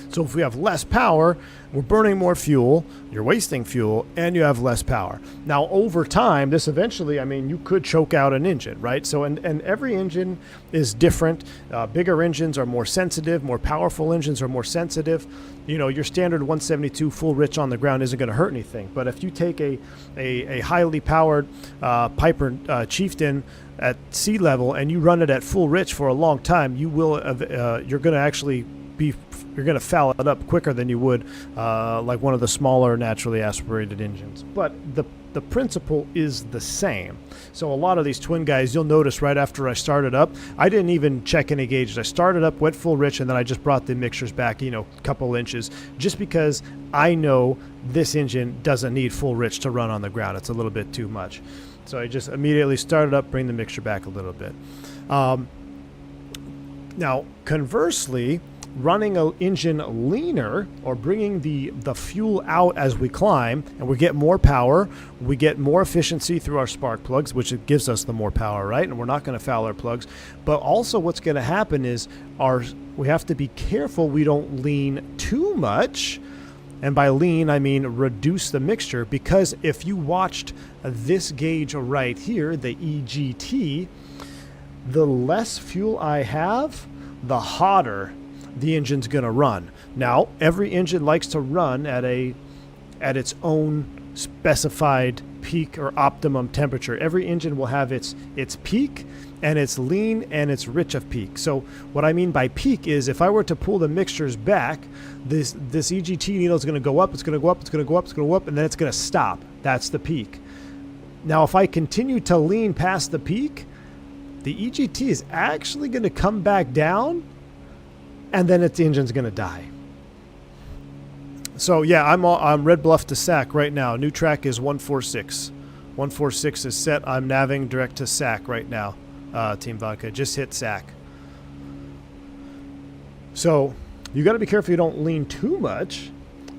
Speaker 2: So if we have less power, we're burning more fuel, you're wasting fuel, and you have less power. Now, over time, this eventually, I mean, you could choke out an engine, right? So, and every engine is different. Bigger engines are more sensitive, more powerful engines are more sensitive. You know, your standard 172 full rich on the ground isn't going to hurt anything. But if you take a highly powered Piper Chieftain at sea level and you run it at full rich for a long time, you will, you're going to actually you're going to foul it up quicker than you would like one of the smaller naturally aspirated engines. But the principle is the same. So a lot of these twin guys, you'll notice right after I started up, I didn't even check any gauges. I started up, went full rich, and then I just brought the mixtures back, you know, a couple inches, just because I know this engine doesn't need full rich to run on the ground. It's a little bit too much. So I just immediately started up, bring the mixture back a little bit. Now, conversely, running an engine leaner or bringing the fuel out as we climb, and we get more power, we get more efficiency through our spark plugs, which it gives us the more power, right? And we're not going to foul our plugs. But also what's going to happen is we have to be careful we don't lean too much. And by lean, I mean reduce the mixture, because if you watched this gauge right here, the EGT, the less fuel I have, the hotter the engine's going to run. Now, every engine likes to run at its own specified peak or optimum temperature. Every engine will have its peak and its lean and its rich of peak. So what I mean by peak is if I were to pull the mixtures back, this EGT needle is going to go up, it's going to go up, it's going to go up, it's going to go up, and then it's going to stop. That's the peak. Now, if I continue to lean past the peak, the EGT is actually going to come back down, and then its engine's going to die. So yeah, I'm Red Bluff to SAC right now. New track is 146. 146 is set. I'm navving direct to SAC right now. Team Vodka just hit SAC. So you got to be careful you don't lean too much,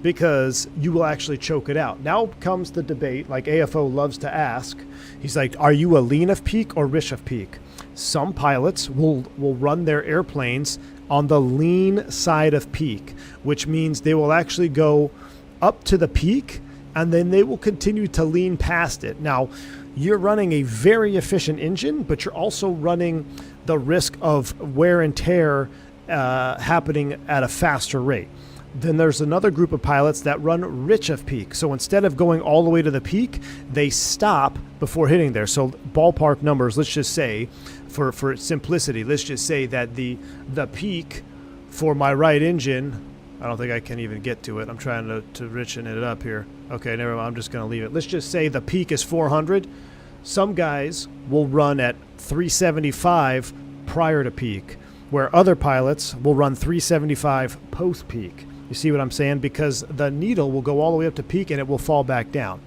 Speaker 2: because you will actually choke it out. Now comes the debate, like AFO loves to ask. He's like, are you a lean of peak or rich of peak? Some pilots will run their airplanes on the lean side of peak, which means they will actually go up to the peak and then they will continue to lean past it. Now, you're running a very efficient engine, but you're also running the risk of wear and tear happening at a faster rate. Then there's another group of pilots that run rich of peak. So instead of going all the way to the peak, they stop before hitting there. So ballpark numbers, let's just say, for simplicity, let's just say that the peak for my right engine, I don't think I can even get to it. I'm trying to richen it up here. Okay, never mind. I'm just going to leave it. Let's just say the peak is 400. Some guys will run at 375 prior to peak, where other pilots will run 375 post-peak. You see what I'm saying? Because the needle will go all the way up to peak and it will fall back down.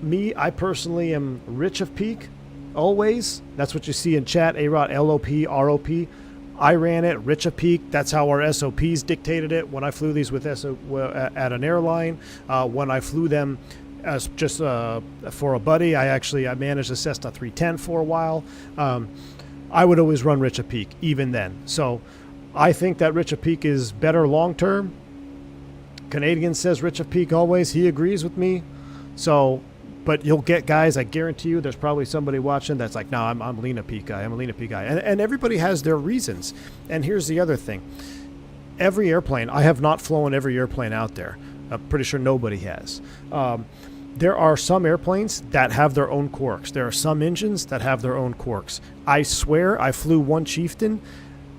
Speaker 2: Me, I personally am rich of peak, always. That's what you see in chat, AROT, LOP, ROP. I ran it rich of peak. That's how our SOPs dictated it when I flew these with at an airline. When I flew them as just for a buddy, I managed a Cessna 310 for a while. I would always run rich of peak, even then. So I think that rich of peak is better long term. Canadian says rich of peak always. He agrees with me. So, but you'll get guys, I guarantee you, there's probably somebody watching that's like, no, I'm lean of peak guy. I'm a lean of peak guy. And everybody has their reasons. And here's the other thing. Every airplane, I have not flown every airplane out there. I'm pretty sure nobody has. There are some airplanes that have their own quirks. There are some engines that have their own quirks. I swear I flew one Chieftain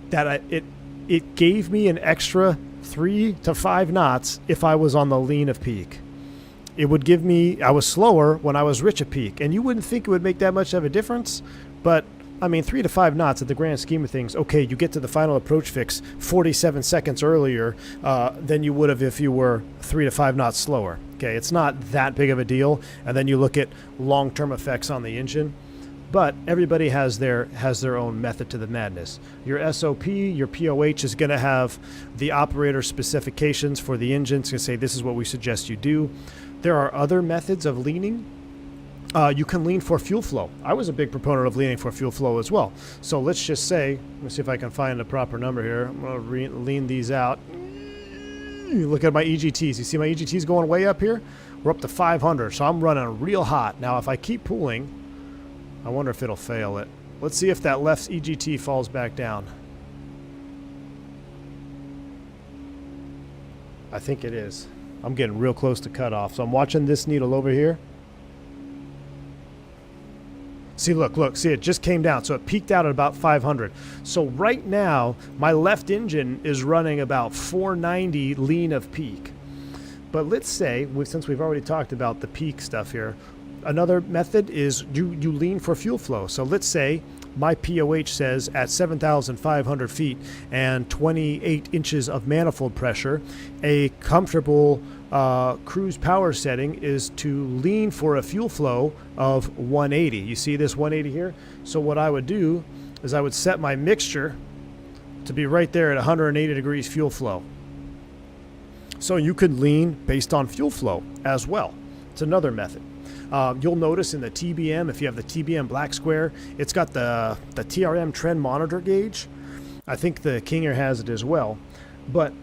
Speaker 2: that it gave me an extra 3 to 5 knots if I was on the lean of peak. It would give me, I was slower when I was rich of peak. And you wouldn't think it would make that much of a difference, but I mean, 3 to 5 knots at the grand scheme of things. Okay, you get to the final approach fix 47 seconds earlier than you would have if you were 3 to 5 knots slower. Okay, it's not that big of a deal. And then you look at long-term effects on the engine. But everybody has their own method to the madness. Your SOP, your POH is going to have the operator specifications for the engine. It's going to say this is what we suggest you do. There are other methods of leaning. You can lean for fuel flow. I was a big proponent of leaning for fuel flow as well. So let's just say, let me see if I can find the proper number here. I'm going to lean these out. Look at my EGTs. You see my EGTs going way up here? We're up to 500, so I'm running real hot. Now, if I keep pulling, I wonder if it'll fail it. Let's see if that left EGT falls back down. I think it is. I'm getting real close to cutoff, so I'm watching this needle over here. See, look, see, it just came down, so it peaked out at about 500. So right now, my left engine is running about 490 lean of peak. But let's say, since we've already talked about the peak stuff here, another method is you lean for fuel flow. So let's say my POH says at 7,500 feet and 28 inches of manifold pressure, a comfortable cruise power setting is to lean for a fuel flow of 180. You see this 180 here? So what I would do is I would set my mixture to be right there at 180 degrees fuel flow. So you could lean based on fuel flow as well. It's another method. You'll notice in the TBM, if you have the TBM black square, it's got the TRM trend monitor gauge. I think the King Air has it as well. But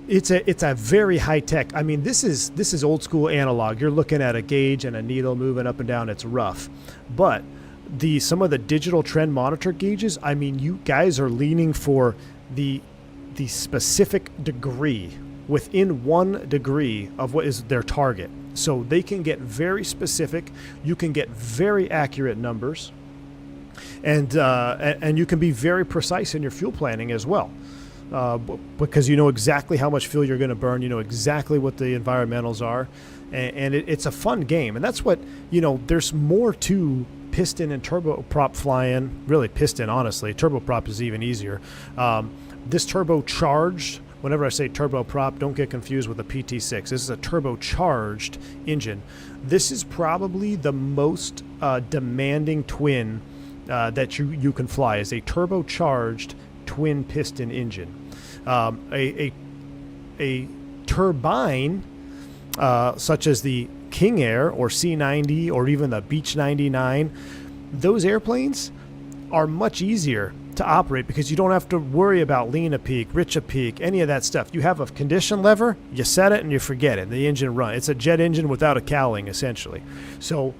Speaker 2: it's a very high tech. I mean, this is old school analog. You're looking at a gauge and a needle moving up and down. It's rough. But some of the digital trend monitor gauges, I mean, you guys are leaning for the specific degree, within 1 degree of what is their target. So they can get very specific. You can get very accurate numbers, and you can be very precise in your fuel planning as well, because you know exactly how much fuel you're going to burn. You know exactly what the environmentals are, and it's a fun game. And that's what, you know, there's more to piston and turboprop flying. Really piston, honestly. Turboprop is even easier. This turbocharged, whenever I say turboprop, don't get confused with a PT6. This is a turbocharged engine. This is probably the most demanding twin that you can fly, is a turbocharged twin piston engine. A turbine, such as the King Air or C90 or even the Beech 99, those airplanes are much easier to operate because you don't have to worry about lean a peak, rich a peak, any of that stuff. You have a condition lever, you set it and you forget it. The engine runs. It's a jet engine without a cowling, essentially. So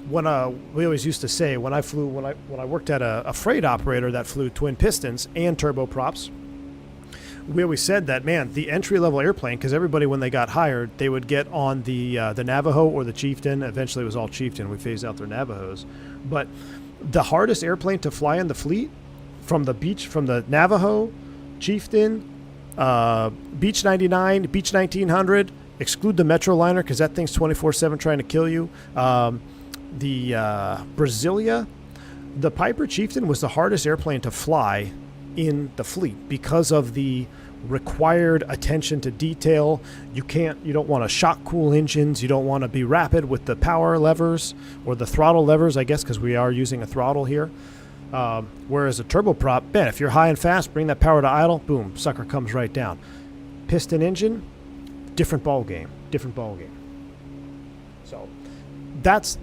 Speaker 2: when we always used to say, when I worked at a freight operator that flew twin pistons and turboprops, we always said that, man, the entry-level airplane, because everybody, when they got hired, they would get on the Navajo or the Chieftain. Eventually it was all Chieftain. We phased out their Navajos. But the hardest airplane to fly in the fleet, from the Navajo, Chieftain, Beech 99, Beech 1900, exclude the Metroliner because that thing's 24/7 trying to kill you. The Brasilia, the Piper Chieftain was the hardest airplane to fly in the fleet because of the required attention to detail. You don't want to shock cool engines. You don't want to be rapid with the power levers or the throttle levers, I guess, because we are using a throttle here. Whereas a turboprop, man, if you're high and fast, bring that power to idle, boom, sucker comes right down. Piston engine, different ball game. So that's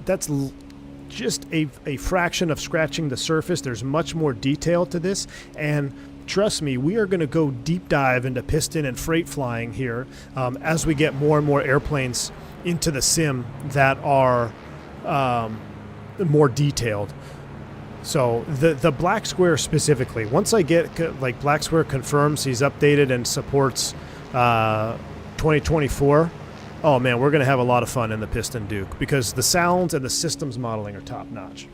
Speaker 2: just a fraction of scratching the surface. There's much more detail to this, and trust me, we are going to go deep dive into piston and freight flying here as we get more and more airplanes into the sim that are more detailed. So the black square specifically, once I get, like, black square confirms he's updated and supports 2024, oh man, we're going to have a lot of fun in the Piston Duke because the sounds and the systems modeling are top notch.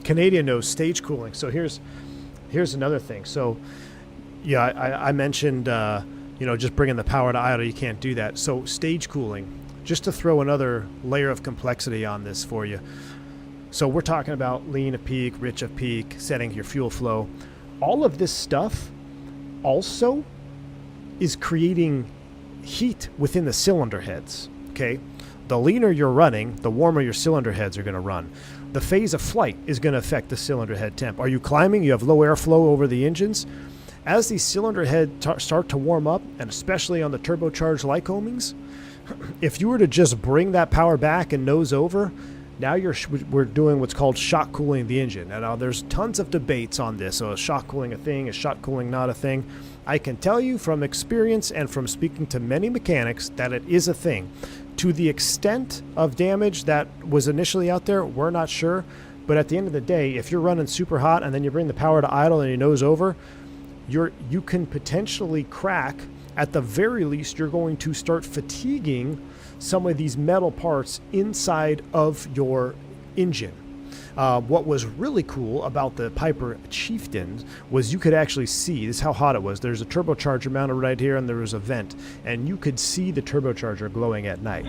Speaker 2: Canadian knows stage cooling. So here's another thing. So yeah, I mentioned just bringing the power to idle. You can't do that. So stage cooling, just to throw another layer of complexity on this for you. So we're talking about lean of peak, rich of peak, setting your fuel flow. All of this stuff also is creating heat within the cylinder heads, okay? The leaner you're running, the warmer your cylinder heads are going to run. The phase of flight is going to affect the cylinder head temp. Are you climbing? You have low airflow over the engines. As these cylinder heads start to warm up, and especially on the turbocharged Lycomings, if you were to just bring that power back and nose over, Now we're doing what's called shock cooling the engine. And now there's tons of debates on this. So is shock cooling a thing? Is shock cooling not a thing? I can tell you from experience and from speaking to many mechanics that it is a thing. To the extent of damage that was initially out there, we're not sure. But at the end of the day, if you're running super hot and then you bring the power to idle and you nose over, you can potentially crack. At the very least, you're going to start fatiguing some of these metal parts inside of your engine. What was really cool about the Piper Chieftain was you could actually see, this is how hot it was. There's a turbocharger mounted right here and there was a vent, and you could see the turbocharger glowing at night.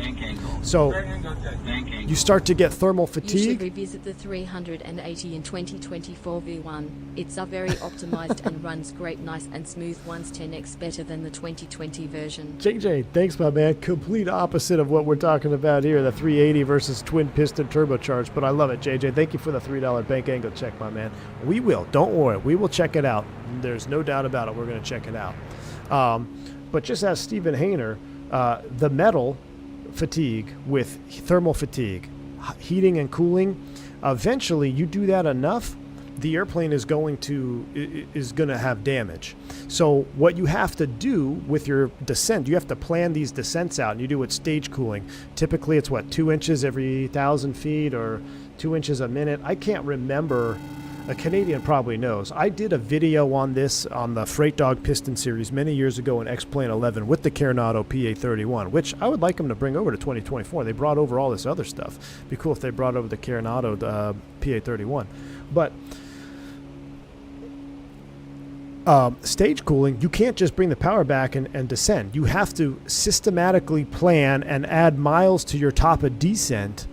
Speaker 2: So you start to get thermal
Speaker 5: You
Speaker 2: fatigue.
Speaker 5: should revisit the 380 in 2024 V1. It's a very optimized and runs great, nice and smooth. One's 10x better than the 2020 version.
Speaker 2: JJ, thanks, my man. Complete opposite of what we're talking about here, the 380 versus twin piston turbocharged, but I love it, JJ. Thank you for the $3 bank angle check, my man. We will. Don't worry. We will check it out. There's no doubt about it. We're going to check it out. But just as Stephen Hayner, the metal fatigue with thermal fatigue, heating and cooling, eventually you do that enough, the airplane is going to have damage. So what you have to do with your descent, you have to plan these descents out, and you do it stage cooling. Typically it's what, 2 inches every 1,000 feet or 2 inches a minute. I can't remember. A Canadian probably knows. I did a video on this on the Freight Dog Piston series many years ago in X-Plane 11 with the Coronado PA31, which I would like them to bring over to 2024. They brought over all this other stuff. It'd be cool if they brought over the Coronado PA31. But stage cooling, you can't just bring the power back and descend. You have to systematically plan and add miles to your top of descent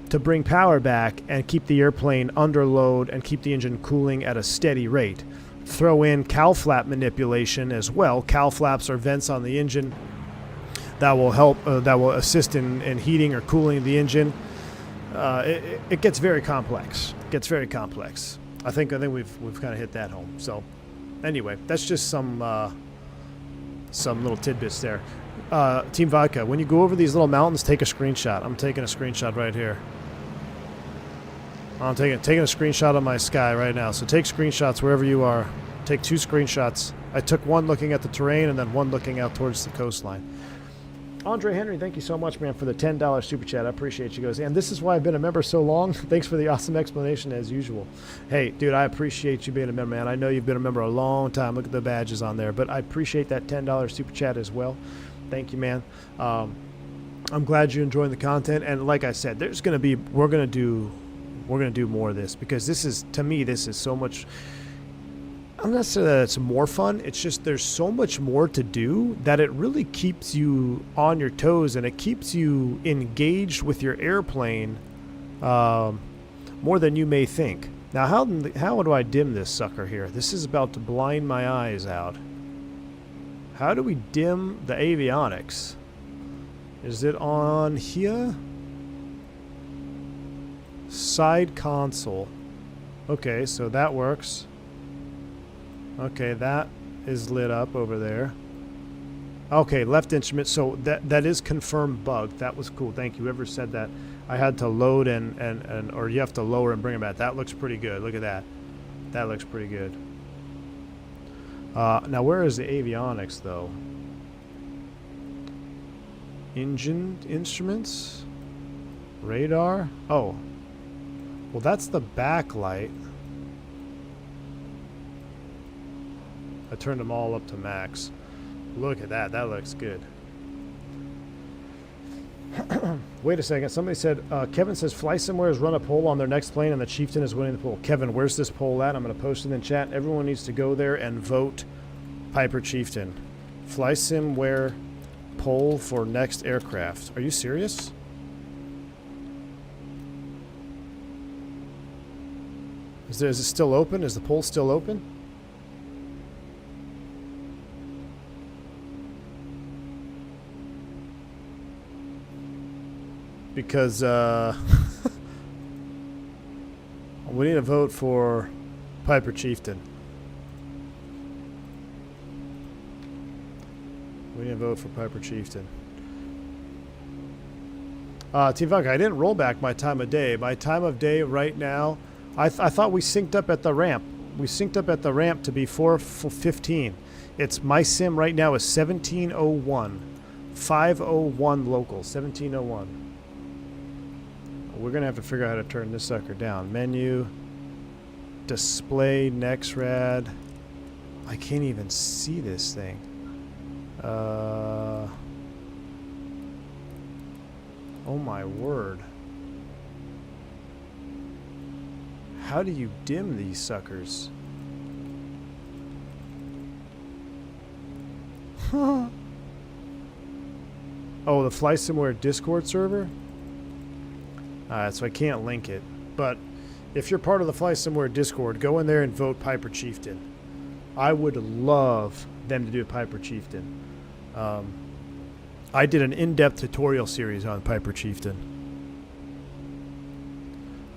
Speaker 2: to bring power back and keep the airplane under load and keep the engine cooling at a steady rate. Throw in cowl flap manipulation as well. Cowl flaps are vents on the engine that will help, that will assist in heating or cooling the engine. It gets very complex. It gets very complex. I think we've kind of hit that home. So anyway, that's just some little tidbits there. Team Vodka, when you go over these little mountains, take a screenshot. I'm taking a screenshot right here. I'm taking a screenshot of my sky right now. So take screenshots wherever you are. Take 2 screenshots. I took one looking at the terrain and then one looking out towards the coastline. Andre Henry, thank you so much, man, for the $10 super chat. I appreciate you guys. And this is why I've been a member so long. Thanks for the awesome explanation as usual. Hey, dude, I appreciate you being a member, man. I know you've been a member a long time. Look at the badges on there. But I appreciate that $10 super chat as well. Thank you, man. I'm glad you're enjoying the content. And like I said, there's going to be, we're going to do more of this, because this is, to me, this is so much. I'm not saying that it's more fun. It's just there's so much more to do that it really keeps you on your toes, and it keeps you engaged with your airplane more than you may think. Now, how do I dim this sucker here? This is about to blind my eyes out. How do we dim the avionics? Is it on here? Side console. Okay, so that works. Okay, that is lit up over there. Okay, left instrument. So that is confirmed bugged. That was cool. Thank you. Whoever said that. I had to load and or you have to lower and bring it back. That looks pretty good. Look at that. That looks pretty good. Now, where is the avionics, though? Engine instruments? Radar? Oh. Well, that's the backlight. I turned them all up to max. Look at that. That looks good. Wait a second. Somebody said, Kevin says, Fly Somewhere has run a poll on their next plane and the Chieftain is winning the poll. Kevin, where's this poll at? I'm going to post it in chat. Everyone needs to go there and vote Piper Chieftain. Fly Somewhere poll for next aircraft. Are you serious? Is it still open? Is the poll still open? Because we need a vote for Piper Chieftain. We need a vote for Piper Chieftain. T-Vunk, I didn't roll back my time of day. My time of day right now, I thought we synced up at the ramp. We synced up at the ramp to be 4:15. It's my sim right now is 17:01. 5:01 local, 17:01. We're going to have to figure out how to turn this sucker down. Menu, display, next rad. I can't even see this thing. Oh my word. How do you dim these suckers? Oh, the Fly Somewhere Discord server? So I can't link it. But if you're part of the Fly Somewhere Discord, go in there and vote Piper Chieftain. I would love them to do a Piper Chieftain. I did an in-depth tutorial series on Piper Chieftain.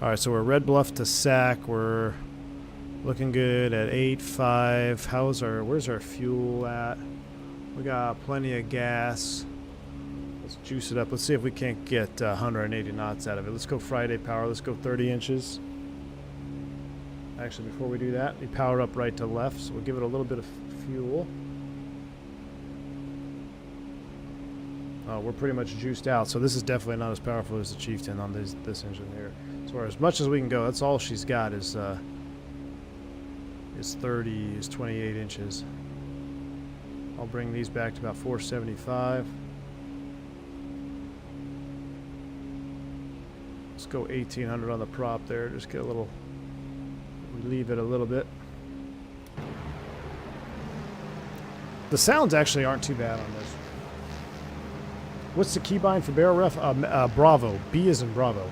Speaker 2: Alright, so we're Red Bluff to SAC. We're looking good at 8.5. Where's our fuel at? We got plenty of gas. Let's juice it up. Let's see if we can't get 180 knots out of it. Let's go Friday power. Let's go 30 inches. Actually, before we do that, we power up right to left, so we'll give it a little bit of fuel. We're pretty much juiced out, so this is definitely not as powerful as the Chieftain on this engine here. So as much as we can go, that's all she's got is 28 inches. I'll bring these back to about 475. Let's go 1800 on the prop there. Just get a little, relieve it a little bit. The sounds actually aren't too bad on this. What's the keybind for barrel ref? Bravo. B is in Bravo.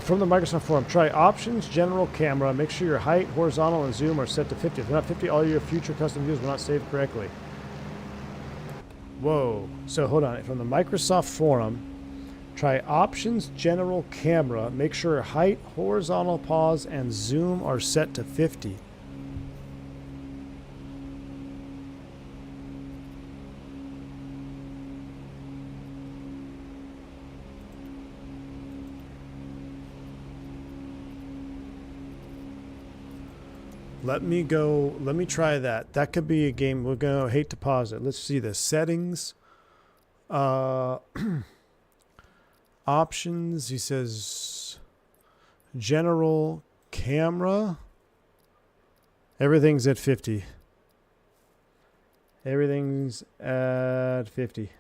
Speaker 2: From the Microsoft forum, try options, general camera. Make sure your height, horizontal, and zoom are set to 50. If they're not 50, all your future custom views will not save correctly. Whoa. So hold on. From the Microsoft forum, try options, general camera. Make sure height, horizontal, pause, and zoom are set to 50. Let me try that. That could be a game. We're going to hate to pause it. Let's see the settings. Options. He says general camera. Everything's at 50. Everything's at 50.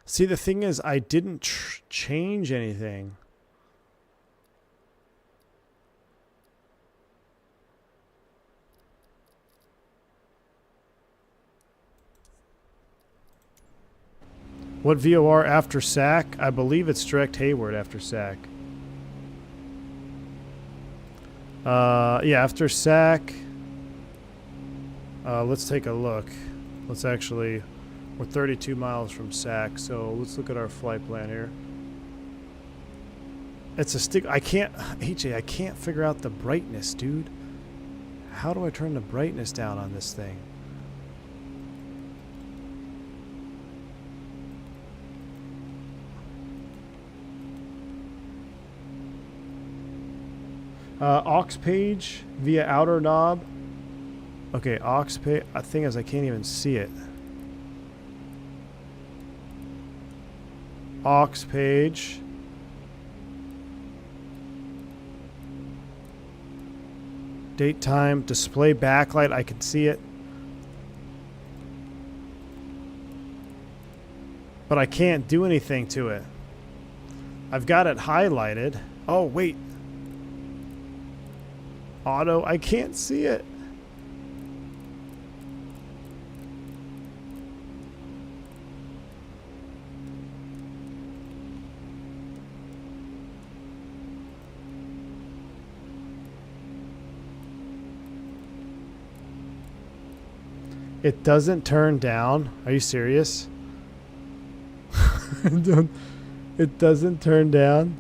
Speaker 2: See, the thing is, I didn't change anything. What VOR after SAC? I believe it's direct Hayward after SAC. Yeah, after SAC. Let's take a look. Let's actually... We're 32 miles from SAC, so let's look at our flight plan here. It's a stick. I can't, AJ, I can't figure out the brightness, dude. How do I turn the brightness down on this thing? Aux page via outer knob. Okay, aux page. The thing is, I can't even see it. Aux page. Date, time, display backlight. I can see it. But I can't do anything to it. I've got it highlighted. Oh, wait. Auto. I can't see it. It doesn't turn down. Are you serious? It doesn't turn down.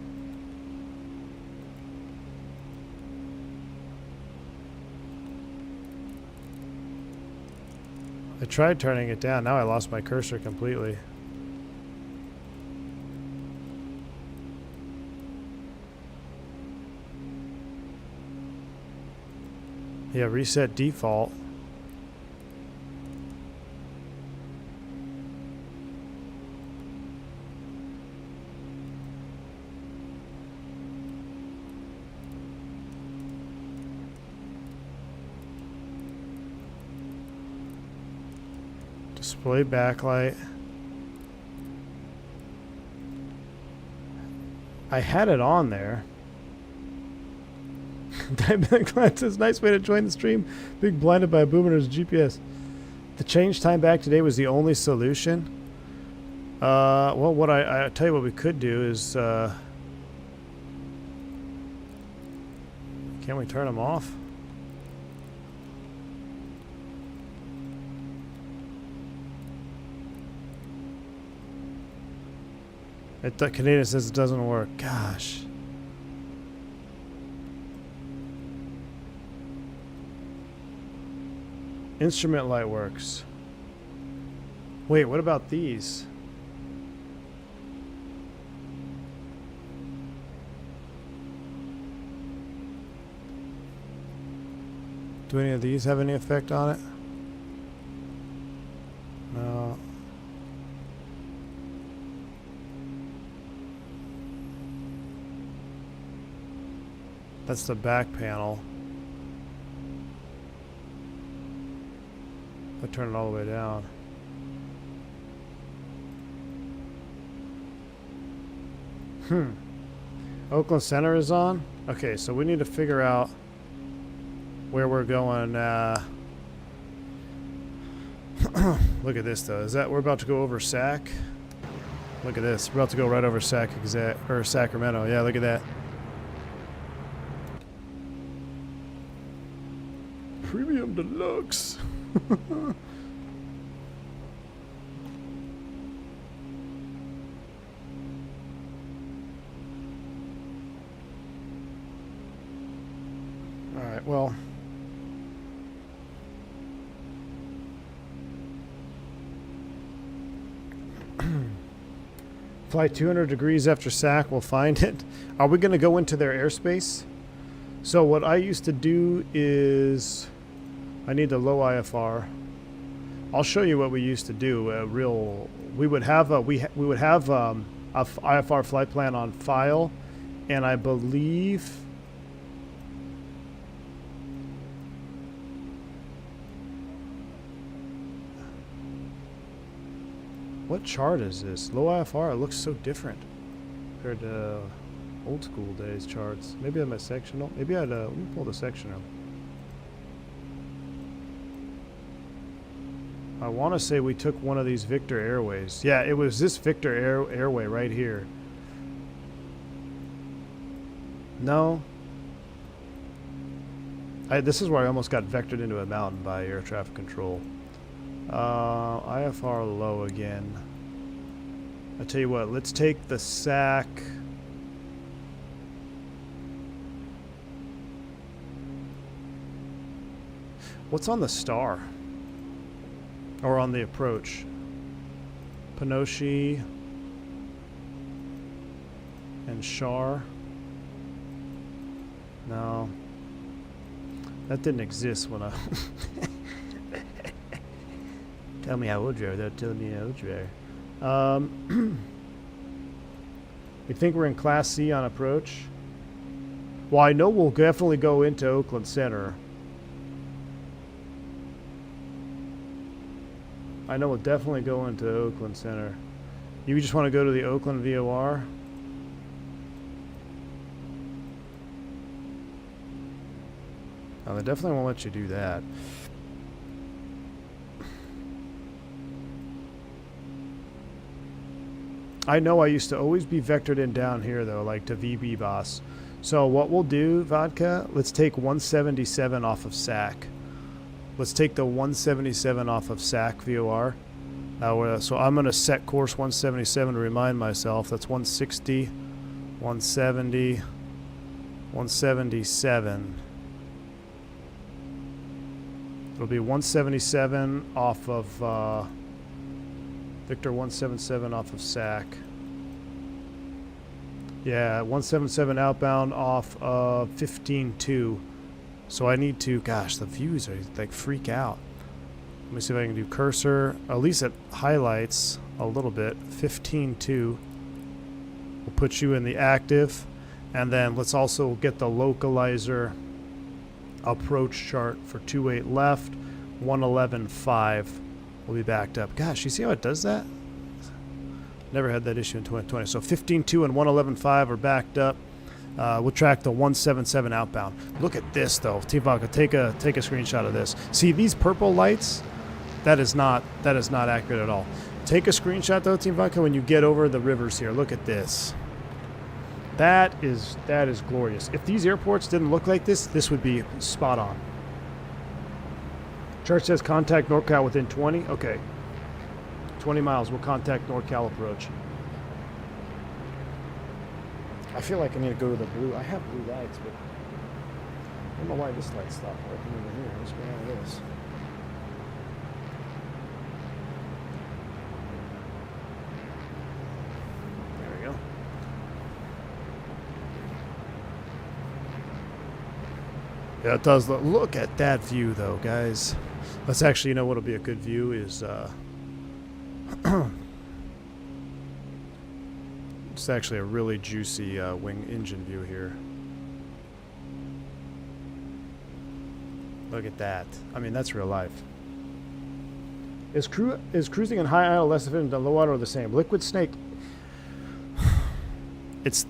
Speaker 2: I tried turning it down. Now I lost my cursor completely. Yeah, reset default. Display backlight. I had it on there. Diabetic Glad says, nice way to join the stream. Being blinded by a boomer's GPS. The change time back today was the only solution. Well, what I tell you what we could do is, can we turn them off? The Canadian says it doesn't work. Gosh. Instrument light works. Wait, what about these? Do any of these have any effect on it? No. That's the back panel. I turn it all the way down. Oakland Center is on? Okay, so we need to figure out where we're going. Look at this though. Is that we're about to go over Sac? Look at this. We're about to go right over Sacramento. Yeah, look at that. Premium Deluxe. All right, well, fly 200 degrees after SAC, we'll find it. Are we going to go into their airspace? So what I used to do is I need the low IFR. I'll show you what we used to do. We would have a IFR flight plan on file, and I believe what chart is this? Low IFR. It looks so different compared to old school days charts. Maybe I had my sectional. Maybe I had let me pull the section up. I want to say we took one of these Victor Airways. Yeah, it was this Victor Airway right here. No. This is where I almost got vectored into a mountain by air traffic control. IFR low again. I tell you what, let's take the SAC. What's on the star? Or on the approach? Pinoshi and Shar. No. That didn't exist when I... Tell me how old you are without telling me how old you are. We think we're in Class C on approach. Well, I know we'll definitely go into Oakland Center. I know we'll definitely go into Oakland Center. You just want to go to the Oakland VOR? Oh, they definitely won't let you do that. I know I used to always be vectored in down here, though, like to VB boss. So what we'll do, Vodka, let's take 177 off of SAC. Let's take the 177 off of SAC VOR. So I'm going to set course 177 to remind myself. That's 160, 170, 177. It'll be 177 off of Victor 177 off of SAC. Yeah, 177 outbound off of 15.2. So I need to, gosh, the views are like freak out. Let me see if I can do cursor. At least it highlights a little bit. 15.2 will put you in the active. And then let's also get the localizer approach chart for 28 left. 111.5 will be backed up. Gosh, you see how it does that? Never had that issue in 2020. So 15.2 and 111.5 are backed up. We'll track the 177 outbound. Look at this, though. Team Vodka, take a screenshot of this. See these purple lights? That is not accurate at all. Take a screenshot, though, Team Vodka, when you get over the rivers here. Look at this. That is glorious. If these airports didn't look like this, this would be spot on. Chart says contact NorCal within 20. Okay. 20 miles, we'll contact NorCal approach. I feel like I need to go to the blue. I have blue lights, but I don't know why this light stopped working over here. What's going on with this? There we go. Yeah, it does look at that view, though, guys. Let's actually, you know what'll be a good view is it's actually a really juicy wing engine view here. Look at that. I mean, that's real life. Is cruising in high idle less efficient than low idle or the same? Liquid Snake, it's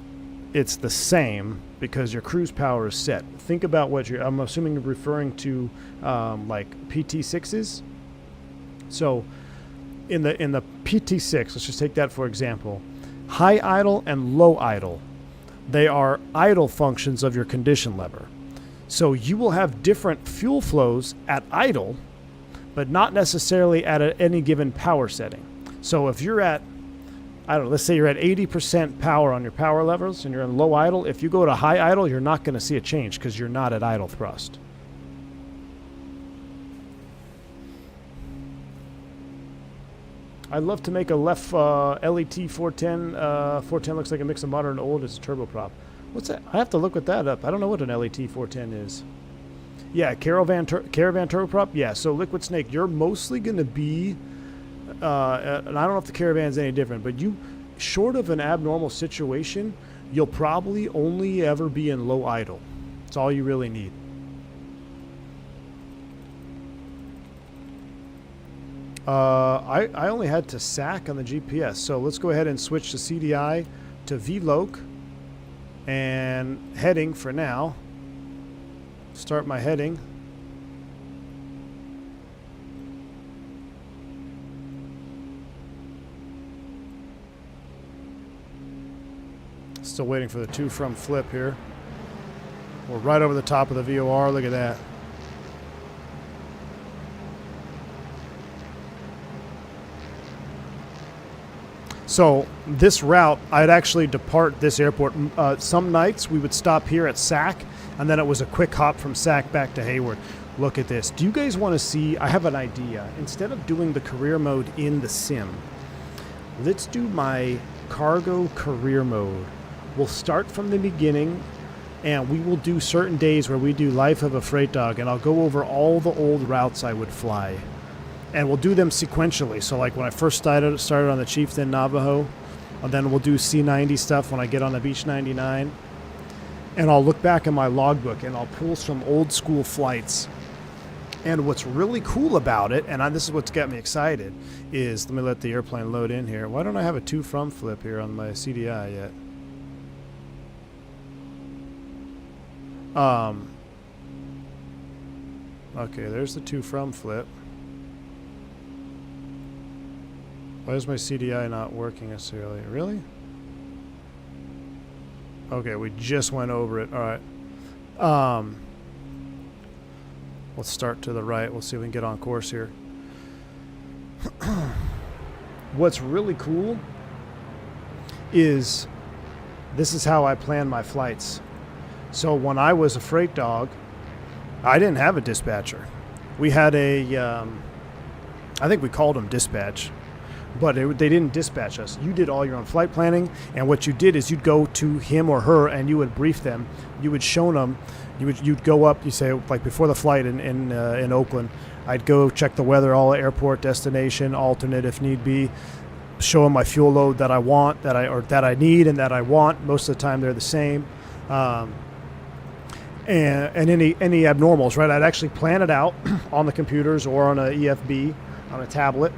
Speaker 2: the same because your cruise power is set. Think about what I'm assuming you're referring to like PT6s. So in the PT6, let's just take that for example. High idle and low idle, they are idle functions of your condition lever. So you will have different fuel flows at idle, but not necessarily at any given power setting. So if you're at, I don't know, let's say you're at 80% power on your power levers and you're in low idle, if you go to high idle, you're not going to see a change because you're not at idle thrust. I'd love to make a LEF LET 410. 410 looks like a mix of modern and old. It's a turboprop. What's that? I have to look that up. I don't know what an LET 410 is. Yeah, caravan turboprop. Yeah, so Liquid Snake, you're mostly going to be, and I don't know if the caravan's any different, but you, short of an abnormal situation, you'll probably only ever be in low idle. That's all you really need. I only had to SAC on the GPS, so let's go ahead and switch the CDI to VLOC and heading for now. Start my heading. Still waiting for the to from flip here. We're right over the top of the VOR. Look at that. So this route, I'd actually depart this airport. Some nights we would stop here at SAC, and then it was a quick hop from SAC back to Hayward. Look at this. Do you guys want to see? I have an idea. Instead of doing the career mode in the sim, let's do my cargo career mode. We'll start from the beginning, and we will do certain days where we do Life of a Freight Dog, and I'll go over all the old routes I would fly. And we'll do them sequentially. So like when I first started on the Chieftain Navajo, and then we'll do C90 stuff when I get on the Beach 99. And I'll look back in my logbook and I'll pull some old school flights. And what's really cool about it, and this is what's got me excited, is, let me let the airplane load in here. Why don't I have a to from flip here on my CDI yet? Okay, there's the to from flip. Why is my CDI not working necessarily? Really? Okay, we just went over it. All right. Let's start to the right. We'll see if we can get on course here. what's really cool is this is how I plan my flights. So when I was a freight dog, I didn't have a dispatcher. We had a, I think we called them dispatch, but they didn't dispatch us. You did all your own flight planning, and what you did is you'd go to him or her and you would brief them. You would show them. You'd go up. You say, like before the flight in Oakland, I'd go check the weather, all airport, destination, alternate if need be. Show them my fuel load that I want, that I need, and that I want. Most of the time they're the same. And any abnormals, right? I'd actually plan it out on the computers or on a EFB, on a tablet.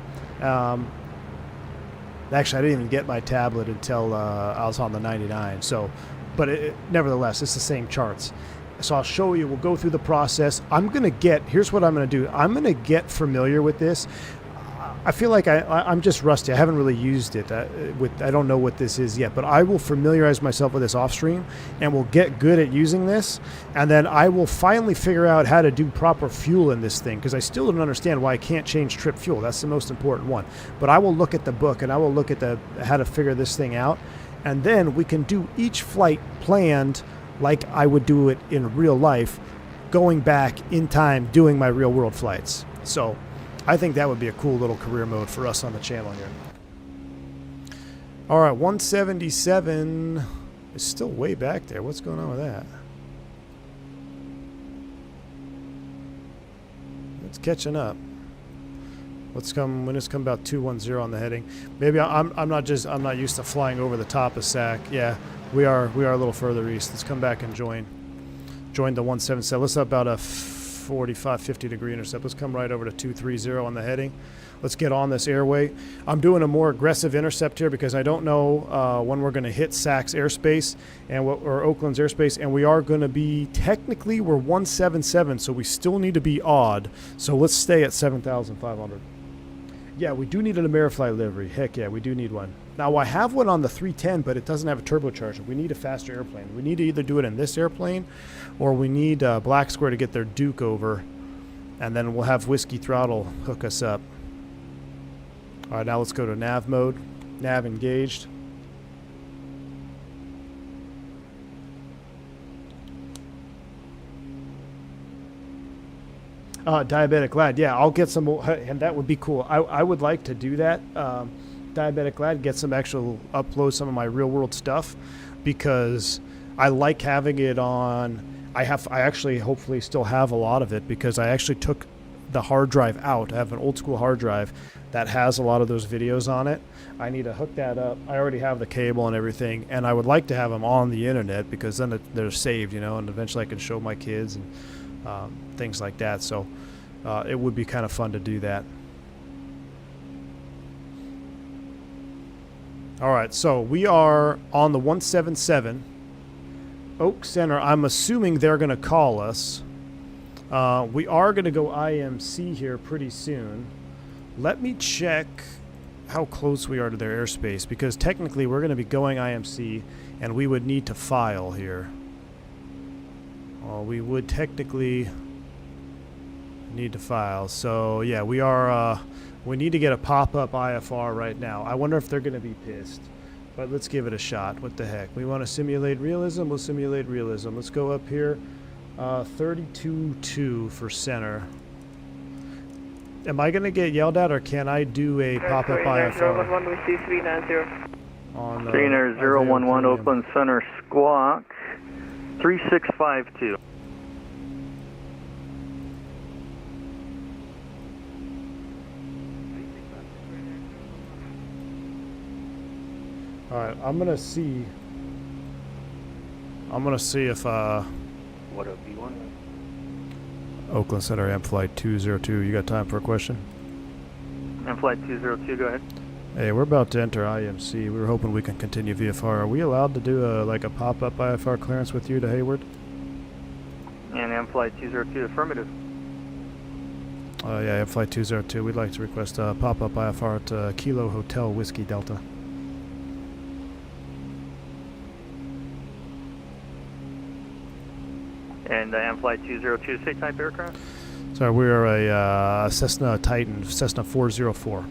Speaker 2: Actually, I didn't even get my tablet until I was on the 99. So, but nevertheless, it's the same charts. So I'll show you. We'll go through the process. Here's what I'm going to do. I'm going to get familiar with this. I feel like I'm just rusty. I haven't really used it. I don't know what this is yet, but I will familiarize myself with this off stream, and we'll get good at using this, and then I will finally figure out how to do proper fuel in this thing, because I still don't understand why I can't change trip fuel. That's the most important one. But I will look at the book, and I will look at how to figure this thing out, and then we can do each flight planned like I would do it in real life, going back in time, doing my real world flights. So I think that would be a cool little career mode for us on the channel here. All right, 177 is still way back there. What's going on with that? It's catching up. When it's come about 210 on the heading. Maybe I'm not used to flying over the top of SAC. Yeah, we are a little further east. Let's come back and join the 177. Let's up about a 45-50 degree intercept. Let's come right over to 230 on the heading. Let's get on this airway. I'm doing a more aggressive intercept here because I don't know when we're going to hit SAC's airspace or Oakland's airspace, and we are going to be, technically we're 177, so we still need to be odd. So let's stay at 7,500. Yeah, we do need an Amerifly livery. Heck yeah, we do need one. Now I have one on the 310, but it doesn't have a turbocharger. We need a faster airplane. We need to either do it in this airplane, or we need Black Square to get their Duke over, and then we'll have Whiskey Throttle hook us up. All right, now let's go to nav mode. Nav engaged. Diabetic Lad, yeah, I'll get some, and that would be cool. I would like to do that. Diabetic Lad, get some upload some of my real world stuff, because I like having it on. I actually hopefully still have a lot of it, because I actually took the hard drive out. I have an old school hard drive that has a lot of those videos on it. I need to hook that up. I already have the cable and everything, and I would like to have them on the internet, because then they're saved, and eventually I can show my kids and things like that. So it would be kind of fun to do that. All right, so we are on the 177 Oak Center. I'm assuming they're going to call us. We are going to go IMC here pretty soon. Let me check how close we are to their airspace, because technically we're going to be going IMC, and we would need to file here. We would technically need to file. So yeah, we are. We need to get a pop-up IFR right now. I wonder if they're going to be pissed, but let's give it a shot. What the heck? We want to simulate realism. We'll simulate realism. Let's go up here. 32.2 for center. Am I going to get yelled at, or can I do a pop-up IFR?
Speaker 6: 011, we see 390.
Speaker 2: On
Speaker 3: 39011 Oakland Center Squawk 3652.
Speaker 2: All right, I'm gonna see if
Speaker 3: What up, B1?
Speaker 2: Oakland Center M Flight 202. You got time for a question?
Speaker 3: M Flight 202, go ahead.
Speaker 2: Hey, we're about to enter IMC. We were hoping we can continue VFR. Are we allowed to do a pop-up IFR clearance with you to Hayward?
Speaker 3: And M Flight 202, affirmative.
Speaker 2: Yeah, M Flight 202. We'd like to request a pop-up IFR at Kilo Hotel Whiskey Delta.
Speaker 3: And M Flight 202, state type aircraft?
Speaker 2: Sorry, we are a Cessna Titan, Cessna 404.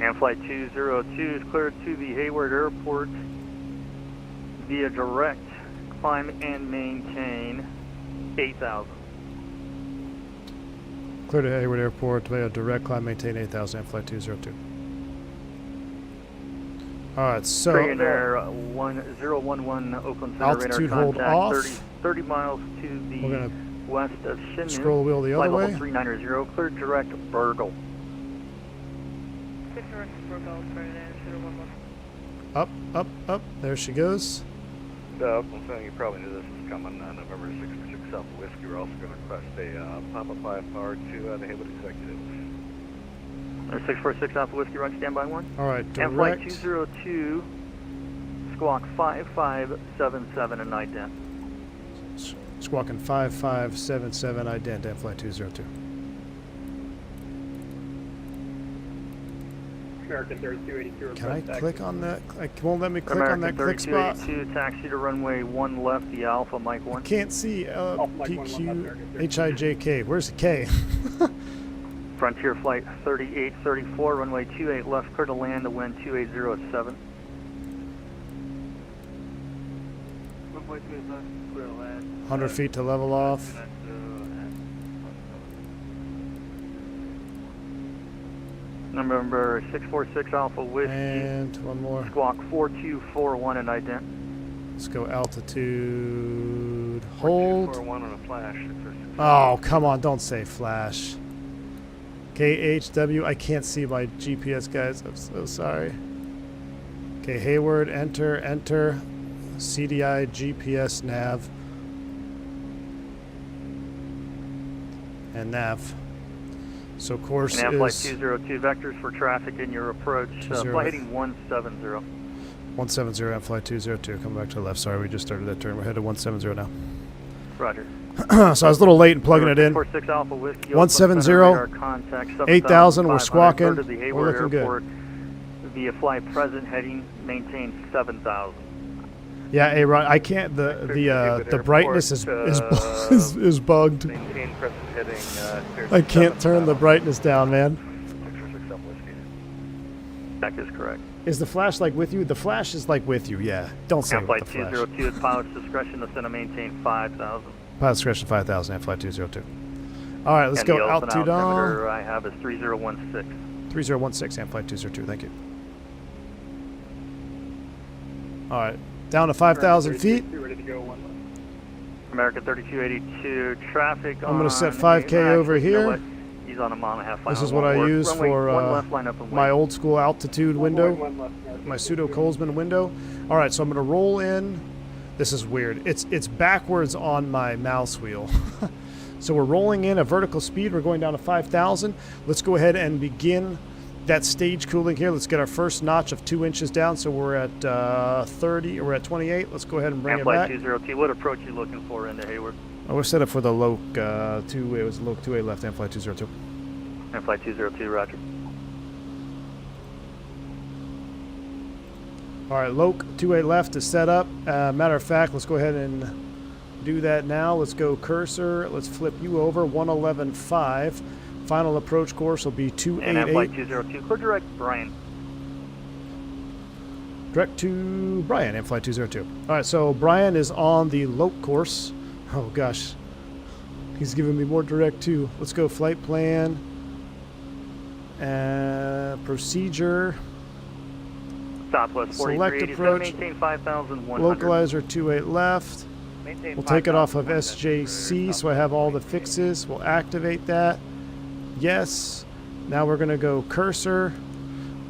Speaker 3: And flight 202 is cleared to the Hayward Airport via direct climb and maintain 8,000.
Speaker 2: Clear to Hayward Airport via direct climb, maintain 8,000 and flight 202. Alright, so
Speaker 3: Air 1011 Oakland Center
Speaker 2: altitude
Speaker 3: radar
Speaker 2: hold
Speaker 3: contact,
Speaker 2: off.
Speaker 3: 30 miles to
Speaker 2: We're
Speaker 3: the
Speaker 2: gonna
Speaker 3: west of Shinu.
Speaker 2: scroll the wheel the
Speaker 3: Flight
Speaker 2: other
Speaker 3: level
Speaker 2: way.
Speaker 3: 390, cleared direct Burgle.
Speaker 2: Up, up, up. There she goes.
Speaker 3: Oakland Center, you probably knew this was coming on November 646 Alpha Whiskey. We're also going to request a Papa 5 power to the Hayward Executive. 646 Alpha Whiskey, run standby 1.
Speaker 2: Alright,
Speaker 3: And flight
Speaker 2: direct.
Speaker 3: 202, squawk 5577 and ident.
Speaker 2: Squawking 5577 ident and flight 202.
Speaker 4: American 3282.
Speaker 2: Can I click on that? It won't let me click on that click spot.
Speaker 3: 3282, taxi to runway 1 left, the Alpha, Mike 1.
Speaker 2: Can't see
Speaker 4: Mike 1
Speaker 2: PQ
Speaker 4: left,
Speaker 2: HIJK. Where's the K?
Speaker 3: Frontier flight 3834, runway 28 left, clear to land, the wind 280 at 7. Runway 28 left, clear to land.
Speaker 2: 100 feet to level off.
Speaker 3: Number 646 Alpha Whiskey,
Speaker 2: And one more.
Speaker 3: squawk 4241 and ident.
Speaker 2: Let's go altitude. Hold.
Speaker 3: 4241 on a flash.
Speaker 2: Oh, come on. Don't say flash. KHW. I can't see my GPS, guys. I'm so sorry. Okay, Hayward. Enter. Enter. CDI GPS nav. And nav. So course
Speaker 3: And flight
Speaker 2: is
Speaker 3: 202 vectors for traffic in your approach. Flight heading 170.
Speaker 2: 170 and flight 202. Come back to the left. Sorry, we just started that turn. We're headed 170 now.
Speaker 3: Roger.
Speaker 2: So I was a little late in plugging it in.
Speaker 3: 46 Alpha Whiskey,
Speaker 2: 170,
Speaker 3: radar contact,
Speaker 2: 8,000, we're squawking.
Speaker 3: To the
Speaker 2: We're
Speaker 3: Hayward
Speaker 2: looking good.
Speaker 3: Airport via flight present heading, maintain 7,000.
Speaker 2: Yeah, hey, Ron, I can't. The brightness is bugged.
Speaker 3: Maintain present heading.
Speaker 2: I can't turn the brightness down, man.
Speaker 3: 646 Alpha Whiskey. That is correct.
Speaker 2: Is the flash like with you? The flash is like with you. Yeah. Don't say
Speaker 3: And
Speaker 2: with
Speaker 3: flight
Speaker 2: the flash.
Speaker 3: 202 at pilot's discretion, ascend and maintain 5,000.
Speaker 2: Pilot discretion 5,000 and flight 202. All right, let's
Speaker 3: And
Speaker 2: go
Speaker 3: the
Speaker 2: altitude on.
Speaker 3: altimeter I have is 3016.
Speaker 2: 3016 and flight 202. Thank you. All right, down to 5,000 feet.
Speaker 4: Ready to go 1 left.
Speaker 3: American 3282, traffic
Speaker 2: I'm gonna set
Speaker 3: on-
Speaker 2: 5K over
Speaker 3: actually, you know
Speaker 2: here.
Speaker 3: what? He's on a mile and a half.
Speaker 2: This
Speaker 3: final
Speaker 2: is what
Speaker 3: one
Speaker 2: I
Speaker 3: work.
Speaker 2: use
Speaker 3: Runway
Speaker 2: for
Speaker 3: one left, line up and
Speaker 2: my
Speaker 3: wait.
Speaker 2: old school altitude window.
Speaker 4: 1 left, American.
Speaker 2: My pseudo Colesman window. All right, so I'm going to roll in. This is weird. It's backwards on my mouse wheel. So we're rolling in a vertical speed. We're going down to 5,000. Let's go ahead and begin that stage cooling here. Let's get our first notch of 2 inches down. So we're at 30. We're at 28. Let's go ahead and bring
Speaker 3: And
Speaker 2: it
Speaker 3: flight
Speaker 2: back.
Speaker 3: 202, what approach are you looking for into Hayward?
Speaker 2: Oh, we're set up for the Loc 2. It was Loc 2A left and flight 202.
Speaker 3: And flight 202, roger.
Speaker 2: All right, Loc 2A left is set up. Matter of fact, let's go ahead and do that now. Let's go cursor. Let's flip you over. 111.5. Final approach course will be
Speaker 3: And flight
Speaker 2: 288.
Speaker 3: 202, clear direct, Brian.
Speaker 2: Direct to Brian and flight 202. All right, so Brian is on the Loc course. Oh gosh, he's giving me more direct too. Let's go flight plan. Procedure.
Speaker 3: Southwest
Speaker 2: Select
Speaker 3: 4387,
Speaker 2: approach.
Speaker 3: maintain 5,100.
Speaker 2: Localizer 28 left. We'll take it off of SJC, so I have all the fixes. We'll activate that. Yes. Now we're going to go cursor.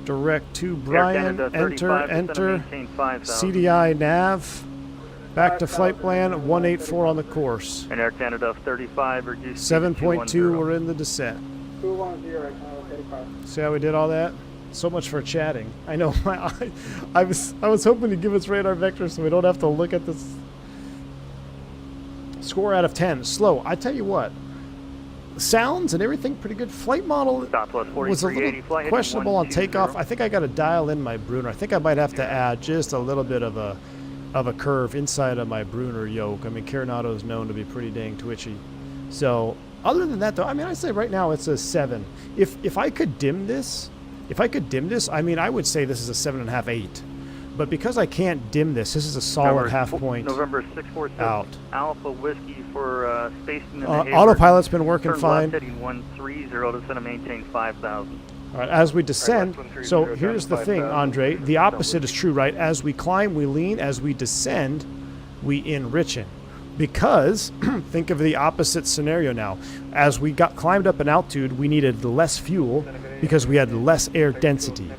Speaker 2: Direct to Brian.
Speaker 3: Canada
Speaker 2: Enter,
Speaker 3: 35,
Speaker 2: enter.
Speaker 3: maintain 5,000.
Speaker 2: CDI nav. Back to flight plan. 184 on the course.
Speaker 3: And Air Canada 35, reduce
Speaker 2: 7.2, we're in the descent.
Speaker 4: 210 right now, 35.
Speaker 2: See how we did all that? So much for chatting. I know. I was hoping to give us radar vector so we don't have to look at this. Score out of 10. Slow. I tell you what. Sounds and everything pretty good. Flight model
Speaker 3: Southwest
Speaker 2: was a
Speaker 3: 4380,
Speaker 2: little
Speaker 3: flight
Speaker 2: questionable on
Speaker 3: 120.
Speaker 2: takeoff. I think I got to dial in my Bruner. I think I might have to add just a little bit of a curve inside of my Bruner yoke. I mean, Carenado is known to be pretty dang twitchy. So other than that, though, I mean, I say right now it's a 7. If I could dim this, If I could dim this, I mean, I would say this is a 7.5, 8. But because I can't dim this, this is a solid half point
Speaker 3: November 646
Speaker 2: out.
Speaker 3: Alpha Whiskey for spacing in the Hayward.
Speaker 2: Autopilot's been working
Speaker 3: Turn
Speaker 2: fine.
Speaker 3: left heading 130 to center maintain 5,000.
Speaker 2: All right, as we descend, so here's the thing, Andre. The opposite is true, right? As we climb, we lean. As we descend, we enrichen. Because, think of the opposite scenario now. As we climbed up in altitude, we needed less fuel because we had less air density.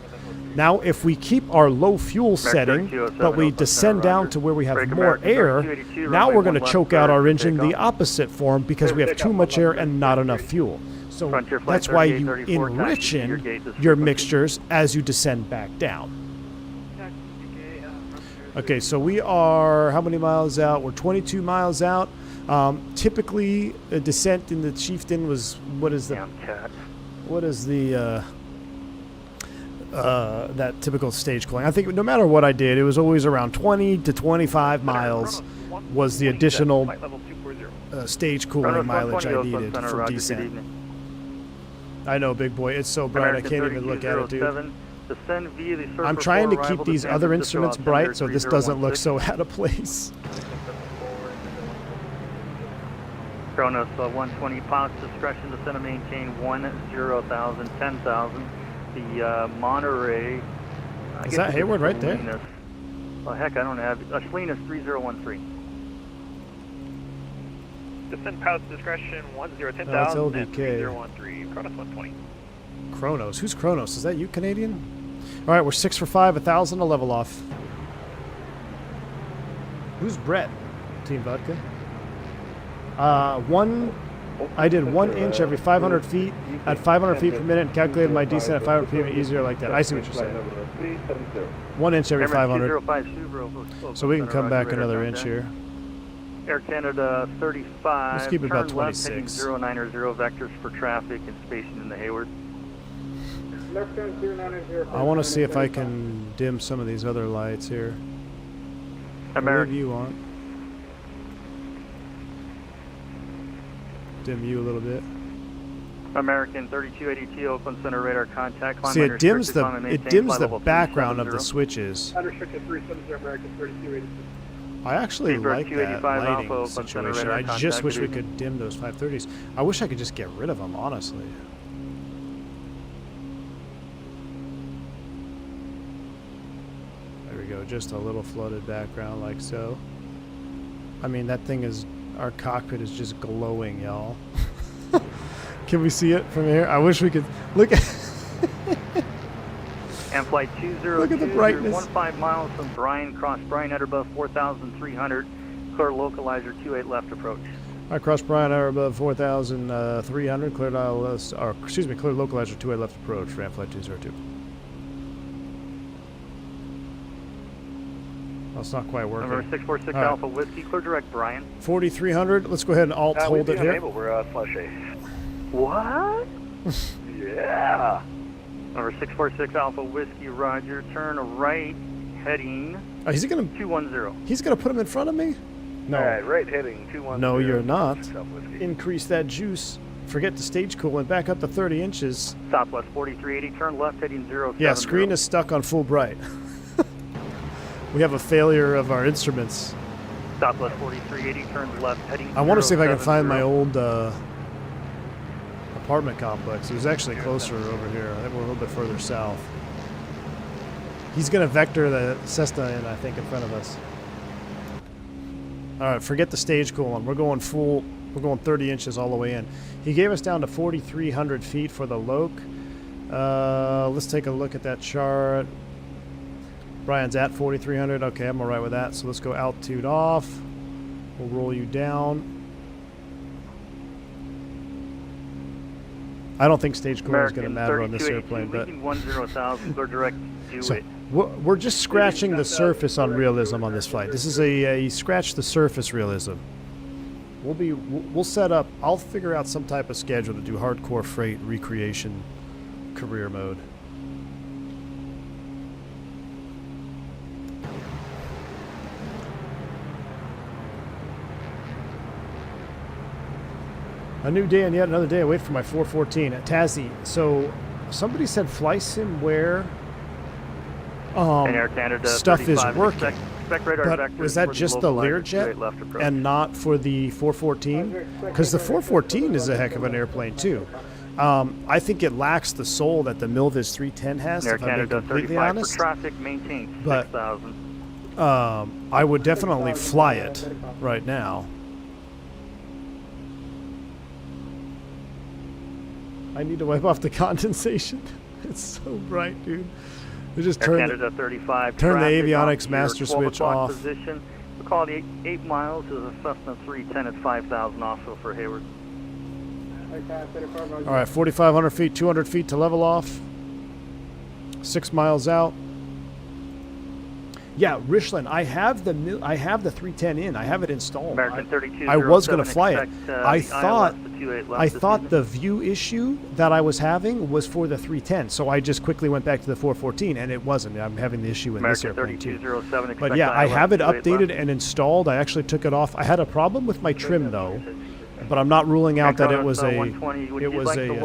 Speaker 2: Now, if we keep our low fuel setting, but we descend down to where we have more air, now we're going to choke out our engine the opposite form because we have too much air and not enough fuel. So that's why you enrichen your mixtures as you descend back down. Okay, so we are how many miles out? We're 22 miles out. Typically, a descent in the Chieftain was what is the that typical stage cooling? I think no matter what I did, it was always around 20 to 25 miles was the additional stage cooling mileage I needed for descent. I know, big boy. It's so bright I can't even look at it, dude. I'm trying to keep these other instruments bright so this doesn't look so out of place.
Speaker 3: Kronos 120 pilots discretion to center maintain 10,000, 10,000. The Monterey.
Speaker 2: Is that Hayward right there?
Speaker 3: Oh heck, I don't have Salinas 3013.
Speaker 1: Descend pilots discretion 10,000
Speaker 2: LDK.
Speaker 1: and 3013. Kronos 120.
Speaker 2: Kronos. Who's Kronos? Is that you, Canadian? All right, we're 6 for 5, 1,000 to level off. Who's Brett? Team Vodka. I did 1 inch every 500 feet at 500 feet per minute and calculated my descent at 500 feet easier like that. I see what you're saying. 1 inch every 500. So we can come back another inch here.
Speaker 3: Air Canada 35.
Speaker 2: Let's keep it about
Speaker 3: turn left,
Speaker 2: 26.
Speaker 3: heading 090 vectors for traffic and spacing in the Hayward.
Speaker 4: Left turn 090.
Speaker 2: I want to see if I can dim some of these other lights here. Whatever you want. Dim you a little bit.
Speaker 3: American 3282 Oakland Center radar contact.
Speaker 2: See, it dims the background of the switches.
Speaker 4: Unrestricted 370 American 3282.
Speaker 2: I actually like that lighting situation. I just wish we could dim those 530s. I wish I could just get rid of them, honestly. There we go, just a little flooded background like so. I mean, that thing is, our cockpit is just glowing, y'all. Can we see it from here? I wish we could look at
Speaker 3: And flight 202,
Speaker 2: look at the brightness.
Speaker 3: 15 miles from Bryan, cross Bryan at above 4,300, clear localizer 28 left approach.
Speaker 2: I crossed Bryan at above 4,300, clear clear localizer 28 left approach, ran flight 202. That's not quite working.
Speaker 3: Number 646
Speaker 2: All right.
Speaker 3: Alpha Whiskey, clear direct Bryan.
Speaker 2: 4,300, let's go ahead and alt hold it here.
Speaker 1: We're flush A.
Speaker 3: What?
Speaker 1: Yeah.
Speaker 3: Number 646 Alpha Whiskey, roger, turn right, heading
Speaker 2: Oh, he's gonna
Speaker 3: 210.
Speaker 2: He's gonna put him in front of me? No.
Speaker 1: All right, right heading 210.
Speaker 2: No, you're not.
Speaker 1: South Whiskey.
Speaker 2: Increase that juice. Forget the stage cool and back up to 30 inches.
Speaker 3: Southwest 4380, turn left, heading 070.
Speaker 2: Yeah, screen is stuck on full bright. We have a failure of our instruments.
Speaker 3: Southwest 4380, turn left, heading
Speaker 2: I want to see if I can find
Speaker 3: 070.
Speaker 2: my old apartment complex. It was actually closer over here. I think we're a little bit further south. He's going to vector the Cessna in, I think, in front of us. All right, forget the stage cooling. We're going full. We're going 30 inches all the way in. He gave us down to 4,300 feet for the loc. Let's take a look at that chart. Brian's at 4,300. Okay, I'm all right with that. So let's go altitude off. We'll roll you down. I don't think stage cooling is going to matter on this airplane, but
Speaker 3: 10,000, go direct, do
Speaker 2: so
Speaker 3: it.
Speaker 2: we're just scratching the surface on realism on this flight. This is a scratch the surface realism. We'll set up. I'll figure out some type of schedule to do hardcore freight recreation career mode. A new day and yet another day. I wait for my 414 at Tassie. So somebody said fly sim where
Speaker 3: And Air Canada
Speaker 2: stuff is
Speaker 3: 35,
Speaker 2: working.
Speaker 3: expect radar
Speaker 2: But
Speaker 3: vectors
Speaker 2: was that
Speaker 3: for the
Speaker 2: just the
Speaker 3: localizer 28
Speaker 2: Learjet
Speaker 3: left approach.
Speaker 2: and not for the 414? Because the 414 is a heck of an airplane too. I think it lacks the soul that the Milvis 310 has,
Speaker 3: Air
Speaker 2: if I'm being
Speaker 3: Canada
Speaker 2: completely
Speaker 3: 35
Speaker 2: honest.
Speaker 3: for traffic, maintain
Speaker 2: But-
Speaker 3: 6,000.
Speaker 2: I would definitely fly it right now. I need to wipe off the condensation. It's so bright, dude. We just
Speaker 3: Air
Speaker 2: turned
Speaker 3: Canada 35.
Speaker 2: turn the
Speaker 3: traffic
Speaker 2: avionics
Speaker 3: off your
Speaker 2: master
Speaker 3: 12
Speaker 2: switch
Speaker 3: o'clock
Speaker 2: off.
Speaker 3: Position. We'll call it 8 miles is a Cessna 310 at 5,000 also for Hayward.
Speaker 2: All right, 4,500 feet, 200 feet to level off. 6 miles out. Yeah, Richland, I have the 310 in. I have it installed.
Speaker 3: American 32.
Speaker 2: I was going to fly it. I thought the view issue that I was having was for the 310, so I just quickly went back to the 414, and it wasn't. I'm having the issue in this airplane too. But yeah, I have it updated and installed. I actually took it off. I had a problem with my trim though, but I'm not ruling out that it was a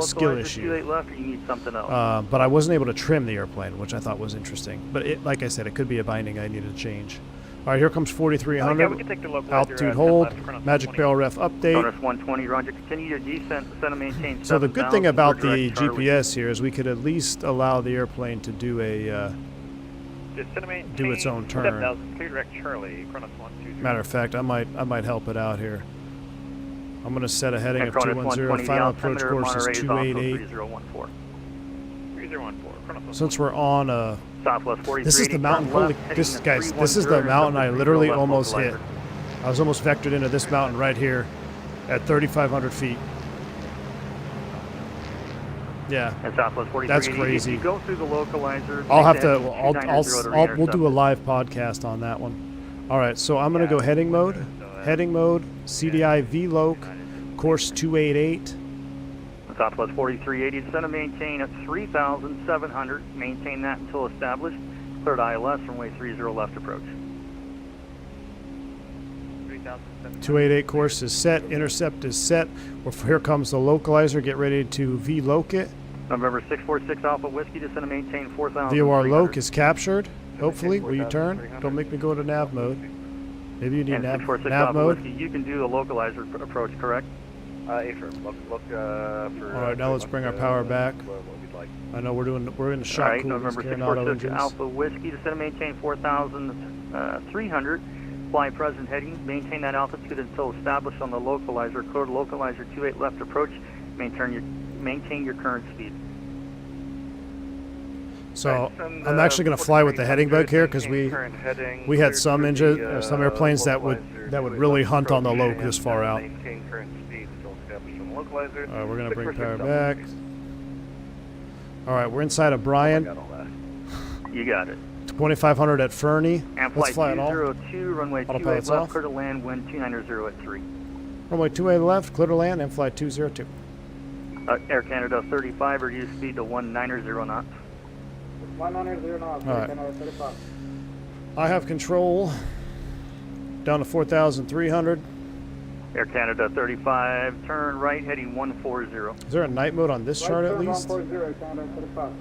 Speaker 2: skill issue.
Speaker 3: Left, or you need something else?
Speaker 2: But I wasn't able to trim the airplane, which I thought was interesting. But it, like I said, it could be a binding I needed to change. All right, here comes 4,300. Altitude hold, magic barrel ref update.
Speaker 3: Bonus 120, Roger. Continue your descent, descend and maintain.
Speaker 2: So the good thing about the
Speaker 3: direct Charlie.
Speaker 2: GPS here is we could at least allow the airplane to do a do its own turn.
Speaker 1: 7,000, clear direct Charlie, Chronos 120.
Speaker 2: Matter of fact, I might help it out here. I'm going to set a heading
Speaker 3: And
Speaker 2: of
Speaker 3: Chronos
Speaker 2: 210.
Speaker 3: 120,
Speaker 2: Final
Speaker 3: the
Speaker 2: approach
Speaker 3: altimeter
Speaker 2: course
Speaker 3: Monterey
Speaker 2: is
Speaker 3: is also
Speaker 2: 288.
Speaker 3: 3014.
Speaker 1: 3014, Chronos
Speaker 2: Since we're on a
Speaker 3: Southwest 43.
Speaker 2: this is the mountain. Holy, this guys, this is the mountain I literally almost hit. I was almost vectored into this mountain right here, at 3,500 feet. Yeah,
Speaker 3: And Southwest 43.
Speaker 2: That's crazy.
Speaker 3: If you go through the localizer,
Speaker 2: I'll
Speaker 3: make
Speaker 2: have
Speaker 3: that
Speaker 2: to.
Speaker 3: 290
Speaker 2: We'll do a live podcast on that one. All right, so I'm gonna go heading mode. Heading mode. CDI VLOC. Course 288.
Speaker 3: Southwest 4380, descend and maintain at 3,700. Maintain that until established. Cleared ILS, runway 30 left approach.
Speaker 2: 288 course is set. Intercept is set. Well, here comes the localizer. Get ready to VLOC it.
Speaker 3: November 646 Alpha Whiskey, descend and maintain 4,000.
Speaker 2: VOR LOC is captured. Hopefully, will you turn? Don't make me go into nav mode. Maybe you need
Speaker 3: And
Speaker 2: nav
Speaker 3: 646
Speaker 2: nav
Speaker 3: Alpha
Speaker 2: mode.
Speaker 3: Whiskey, you can do the localizer approach, correct?
Speaker 1: Affirm. Look for.
Speaker 2: All right, now let's bring our power back.
Speaker 1: What we'd like.
Speaker 2: I know we're in the
Speaker 3: All
Speaker 2: shot
Speaker 3: right,
Speaker 2: coolers,
Speaker 3: November
Speaker 2: carrying auto
Speaker 3: 646
Speaker 2: engines.
Speaker 3: Alpha Whiskey, descend and maintain 4,300. Fly present heading. Maintain that altitude until established on the localizer. Clear localizer 28 left approach. Maintain your current speed.
Speaker 2: So I'm actually going to fly with the heading bug here because we had some airplanes that would really hunt on the loc this far out.
Speaker 1: Maintain current speed until established on the
Speaker 2: All
Speaker 1: localizer.
Speaker 2: right, we're going to bring
Speaker 1: 646
Speaker 2: power
Speaker 1: Alpha
Speaker 2: back.
Speaker 1: Whiskey.
Speaker 2: All right, we're inside of Brian.
Speaker 1: Got all that.
Speaker 3: You got it.
Speaker 2: 2,500 at Fernie.
Speaker 3: And
Speaker 2: Let's
Speaker 3: flight
Speaker 2: fly it all.
Speaker 3: 202, runway 28
Speaker 2: Autopilot's
Speaker 3: left,
Speaker 2: off.
Speaker 3: clear to land, wind 290 at 3.
Speaker 2: Runway 28 left, clear to land, and flight 202.
Speaker 3: Air Canada 35, reduce speed to 190 knots.
Speaker 4: 190 knots.
Speaker 2: All right.
Speaker 4: Canada 35.
Speaker 2: I have control down to 4,300.
Speaker 3: Air Canada 35, turn right, heading 140.
Speaker 2: Is there a night mode on this chart at least?
Speaker 4: 140, Canada 35.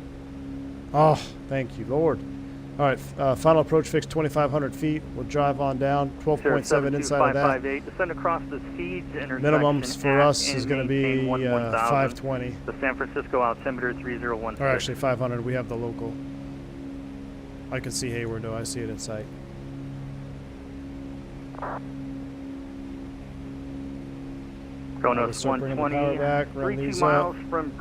Speaker 2: Oh, thank you, Lord. All right, final approach fix 2,500 feet. We'll drive on down, 12.7 inside of that.
Speaker 3: Descend across the Seeds intersection.
Speaker 2: Minimums for
Speaker 3: at
Speaker 2: us is
Speaker 3: and
Speaker 2: going to be
Speaker 3: maintain 1,000.
Speaker 2: 520.
Speaker 3: The San Francisco altimeter 3016.
Speaker 2: Or actually 500. We have the local. I can see Hayward though. I see it in sight.
Speaker 3: Kronos
Speaker 2: Let's start bringing the power
Speaker 3: 120,
Speaker 2: back, run
Speaker 3: 32
Speaker 2: these
Speaker 3: miles
Speaker 2: up.
Speaker 3: from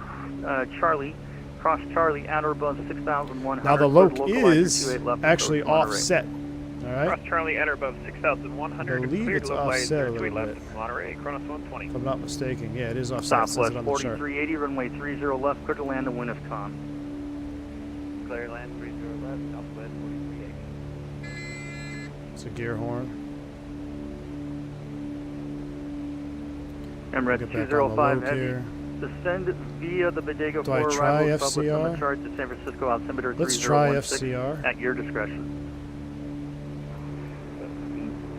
Speaker 3: Charlie. Cross Charlie at or above 6,100.
Speaker 2: Now the
Speaker 3: cleared
Speaker 2: loc
Speaker 3: localizer
Speaker 2: is
Speaker 3: 28 left
Speaker 2: actually
Speaker 3: approach Monterey.
Speaker 2: offset. All right.
Speaker 1: Cross Charlie at or above 6,100.
Speaker 2: I believe
Speaker 1: Cleared
Speaker 2: it's
Speaker 1: localizer
Speaker 2: offset a
Speaker 1: 28
Speaker 2: little
Speaker 1: left,
Speaker 2: bit.
Speaker 1: Monterey, Chronos 120.
Speaker 2: If I'm not mistaken, yeah, it is offset. It says
Speaker 3: Southwest
Speaker 2: it on the chart.
Speaker 3: 4380, runway 30 left, clear to land and wind is calm.
Speaker 1: Clear land 30 left, Southwest 4380.
Speaker 2: It's a gear horn.
Speaker 3: Emirates
Speaker 2: Get back on the
Speaker 3: 205
Speaker 2: loc
Speaker 3: heavy.
Speaker 2: here.
Speaker 3: Descend via the Bodega
Speaker 2: Do I
Speaker 3: 4
Speaker 2: try
Speaker 3: arrival published on the
Speaker 2: FCR?
Speaker 3: chart to San Francisco altimeter
Speaker 2: Let's try
Speaker 3: 3016
Speaker 2: FCR.
Speaker 3: at your discretion.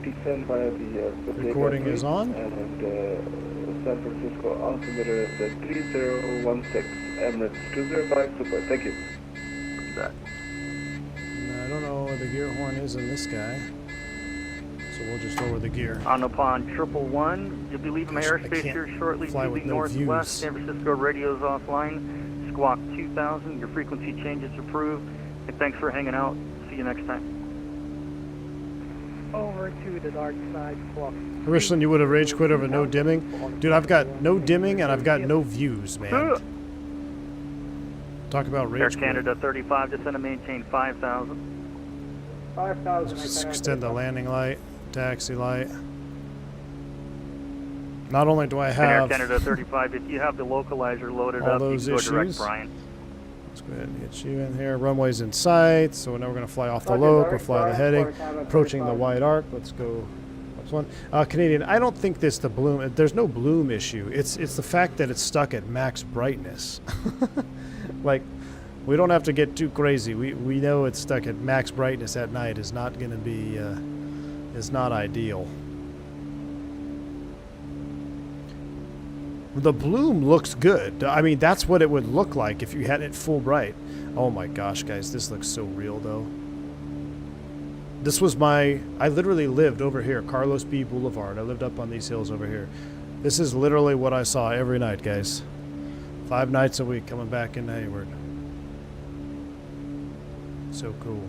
Speaker 6: Descend via the
Speaker 2: Recording is on.
Speaker 6: And San Francisco altimeter the 3016 Emirates 205, support. Thank you.
Speaker 3: That.
Speaker 2: I don't know where the gear horn is in this guy. So we'll just lower the gear.
Speaker 3: On upon 111, you'll be leaving my
Speaker 2: Gosh, I
Speaker 3: airspace
Speaker 2: can't
Speaker 3: here shortly.
Speaker 2: fly with
Speaker 3: Moving
Speaker 2: no
Speaker 3: northwest,
Speaker 2: views.
Speaker 3: San Francisco radio's offline. Squawk 2000, your frequency changes approved. And thanks for hanging out. See you next time.
Speaker 4: Over to the dark side, squawk.
Speaker 2: Richland, you would have rage quit over no dimming. Dude, I've got no dimming and I've got no views, man. Talk about
Speaker 3: Air
Speaker 2: rage quit.
Speaker 3: Canada 35, descend and maintain 5,000.
Speaker 4: 5,000.
Speaker 2: Just extend the landing light, taxi light. Not only do I
Speaker 3: And Air
Speaker 2: have
Speaker 3: Canada 35, if you have the localizer loaded
Speaker 2: all
Speaker 3: up, you
Speaker 2: those
Speaker 3: can go direct
Speaker 2: issues.
Speaker 3: Brian.
Speaker 2: Let's go ahead and get you in here. Runway's in sight, so now we're going to fly off the
Speaker 4: Roger,
Speaker 2: loc.
Speaker 4: direct
Speaker 2: We'll fly the
Speaker 4: Brian,
Speaker 2: heading,
Speaker 4: Florida Canada
Speaker 2: approaching the
Speaker 4: 35.
Speaker 2: wide arc. Let's go. Next one. Canadian, I don't think this the bloom. There's no bloom issue. It's the fact that it's stuck at max brightness. Like, we don't have to get too crazy. We know it's stuck at max brightness at night is not going to be is not ideal. The bloom looks good. I mean, that's what it would look like if you had it full bright. Oh my gosh, guys, this looks so real, though. This was I literally lived over here, Carlos B. Boulevard. I lived up on these hills over here. This is literally what I saw every night, guys. 5 nights a week coming back into Hayward. So cool.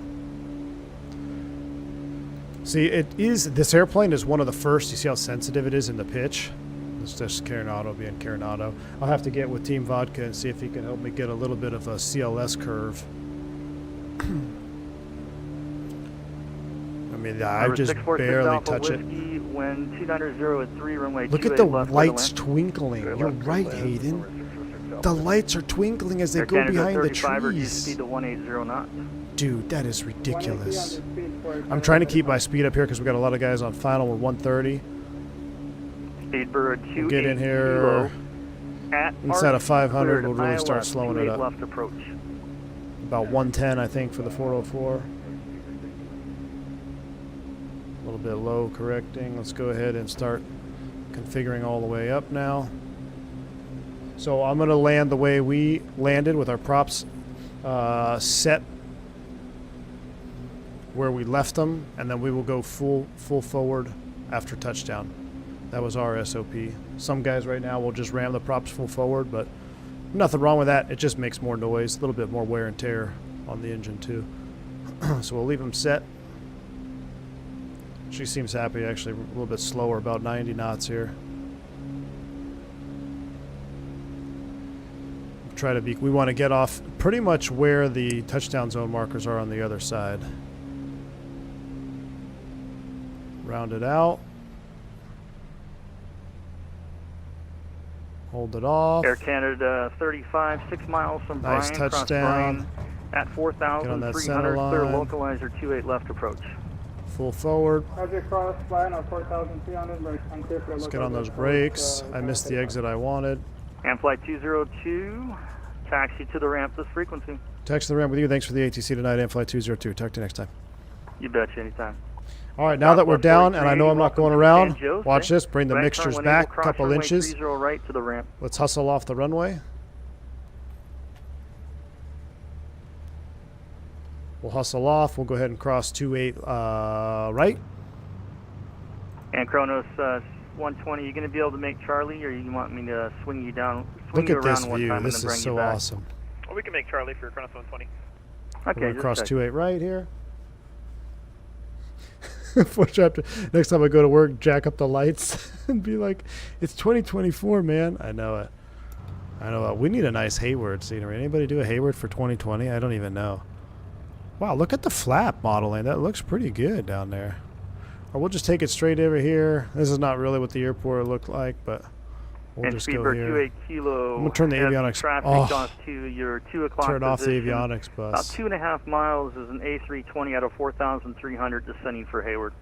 Speaker 2: See, this airplane is one of the first. You see how sensitive it is in the pitch? It's just Carenado being Carenado. I'll have to get with Team Vodka and see if he can help me get a little bit of a CLS curve. I mean, I
Speaker 3: Number
Speaker 2: just
Speaker 3: 646
Speaker 2: barely
Speaker 3: Alpha
Speaker 2: touch it.
Speaker 3: Whiskey, Wind 290 at 3, runway
Speaker 2: Look
Speaker 3: 28
Speaker 2: at the
Speaker 3: left,
Speaker 2: lights
Speaker 3: land.
Speaker 2: twinkling. You're right, Hayden. The lights are twinkling as they
Speaker 3: Air
Speaker 2: go
Speaker 3: Canada
Speaker 2: behind the
Speaker 3: 35, reduce
Speaker 2: trees.
Speaker 3: speed to 180 knots.
Speaker 2: Dude, that is ridiculous.
Speaker 4: 180 on the speed for
Speaker 2: I'm trying to keep my speed up here because we got a lot of guys on final with 130.
Speaker 3: Speed bird 28
Speaker 2: Get in here.
Speaker 3: kilo. At
Speaker 2: Inside of 500,
Speaker 3: cleared
Speaker 2: we'll really
Speaker 3: at
Speaker 2: start
Speaker 3: ILS,
Speaker 2: slowing it
Speaker 3: 28
Speaker 2: up.
Speaker 3: left approach.
Speaker 2: About 110, I think, for the 404. A little bit low correcting. Let's go ahead and start configuring all the way up now. So I'm going to land the way we landed with our props set where we left them, and then we will go full forward after touchdown. That was our SOP. Some guys right now will just ram the props full forward, but nothing wrong with that. It just makes more noise, a little bit more wear and tear on the engine too. So we'll leave them set. She seems happy, actually, a little bit slower, about 90 knots here. Try to be, we want to get off pretty much where the touchdown zone markers are on the other side. Round it out. Hold it off.
Speaker 3: Air Canada 35, 6 miles from
Speaker 2: Nice
Speaker 3: Bryan, cross
Speaker 2: touchdown.
Speaker 3: Bryan at
Speaker 2: Get on that
Speaker 3: 4,300,
Speaker 2: center
Speaker 3: clear
Speaker 2: line.
Speaker 3: localizer 28 left approach.
Speaker 2: Full forward.
Speaker 4: Roger, cross line on 4,300. Unclear for
Speaker 2: Let's get on those brakes. I missed the exit I wanted.
Speaker 3: And flight 202, taxi to the ramp this frequency.
Speaker 2: Text the ramp with you. Thanks for the ATC tonight, and flight 202. Talk to you next time.
Speaker 3: You betcha, anytime.
Speaker 2: All right, now that we're down, and I know I'm not going around, watch this. Bring the
Speaker 3: Right
Speaker 2: mixtures
Speaker 3: turn,
Speaker 2: back a
Speaker 3: cross
Speaker 2: couple
Speaker 3: runway
Speaker 2: inches.
Speaker 3: 30 right to the ramp.
Speaker 2: Let's hustle off the runway. We'll hustle off. We'll go ahead and cross 28 right.
Speaker 3: And Kronos 120, you going to be able to make Charlie, or you want me to swing you down?
Speaker 2: Look
Speaker 3: you
Speaker 2: at this
Speaker 3: around one
Speaker 2: view.
Speaker 3: time
Speaker 2: This
Speaker 3: and then
Speaker 2: is
Speaker 3: bring you
Speaker 2: so
Speaker 3: back?
Speaker 2: awesome.
Speaker 1: Well, we can make Charlie for Kronos 120.
Speaker 2: We're
Speaker 3: Okay,
Speaker 2: going to
Speaker 3: just
Speaker 2: cross
Speaker 3: check.
Speaker 2: 28 right here. Next time I go to work, jack up the lights and be like, it's 2024, man. I know it. I know it. We need a nice Hayward scenery. Anybody do a Hayward for 2020? I don't even know. Wow, look at the flap modeling. That looks pretty good down there. Or we'll just take it straight over here. This is not really what the airport looked like, but we'll
Speaker 3: And
Speaker 2: just go
Speaker 3: Speedbird
Speaker 2: here.
Speaker 3: 28 kilo.
Speaker 2: I'm going to turn the
Speaker 3: has
Speaker 2: avionics.
Speaker 3: Traffic
Speaker 2: Oh,
Speaker 3: off to your 2 o'clock
Speaker 2: turn off the
Speaker 3: position.
Speaker 2: avionics
Speaker 3: About
Speaker 2: bus.
Speaker 3: 2.5 miles is an A320 out of 4,300 descending for Hayward.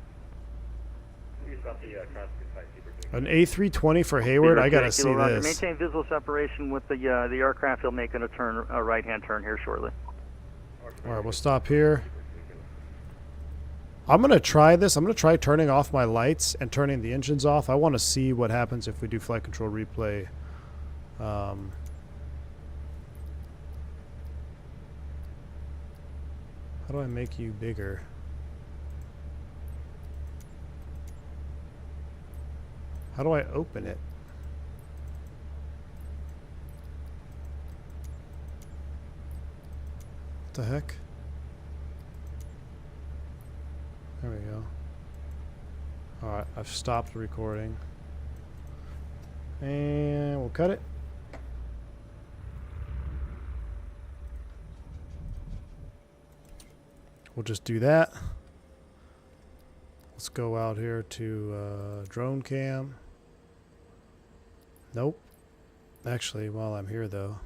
Speaker 2: An A320 for Hayward? I got to see this.
Speaker 3: Maintain visual separation with the aircraft. He'll make a turn, a right-hand turn here shortly.
Speaker 2: All right, we'll stop here. I'm going to try this. I'm going to try turning off my lights and turning the engines off. I want to see what happens if we do flight control replay How do I make you bigger? How do I open it? What the heck? There we go. Alright, I've stopped recording. And we'll cut it. We'll just do that. Let's go out here to drone cam. Nope. Actually, while I'm here though.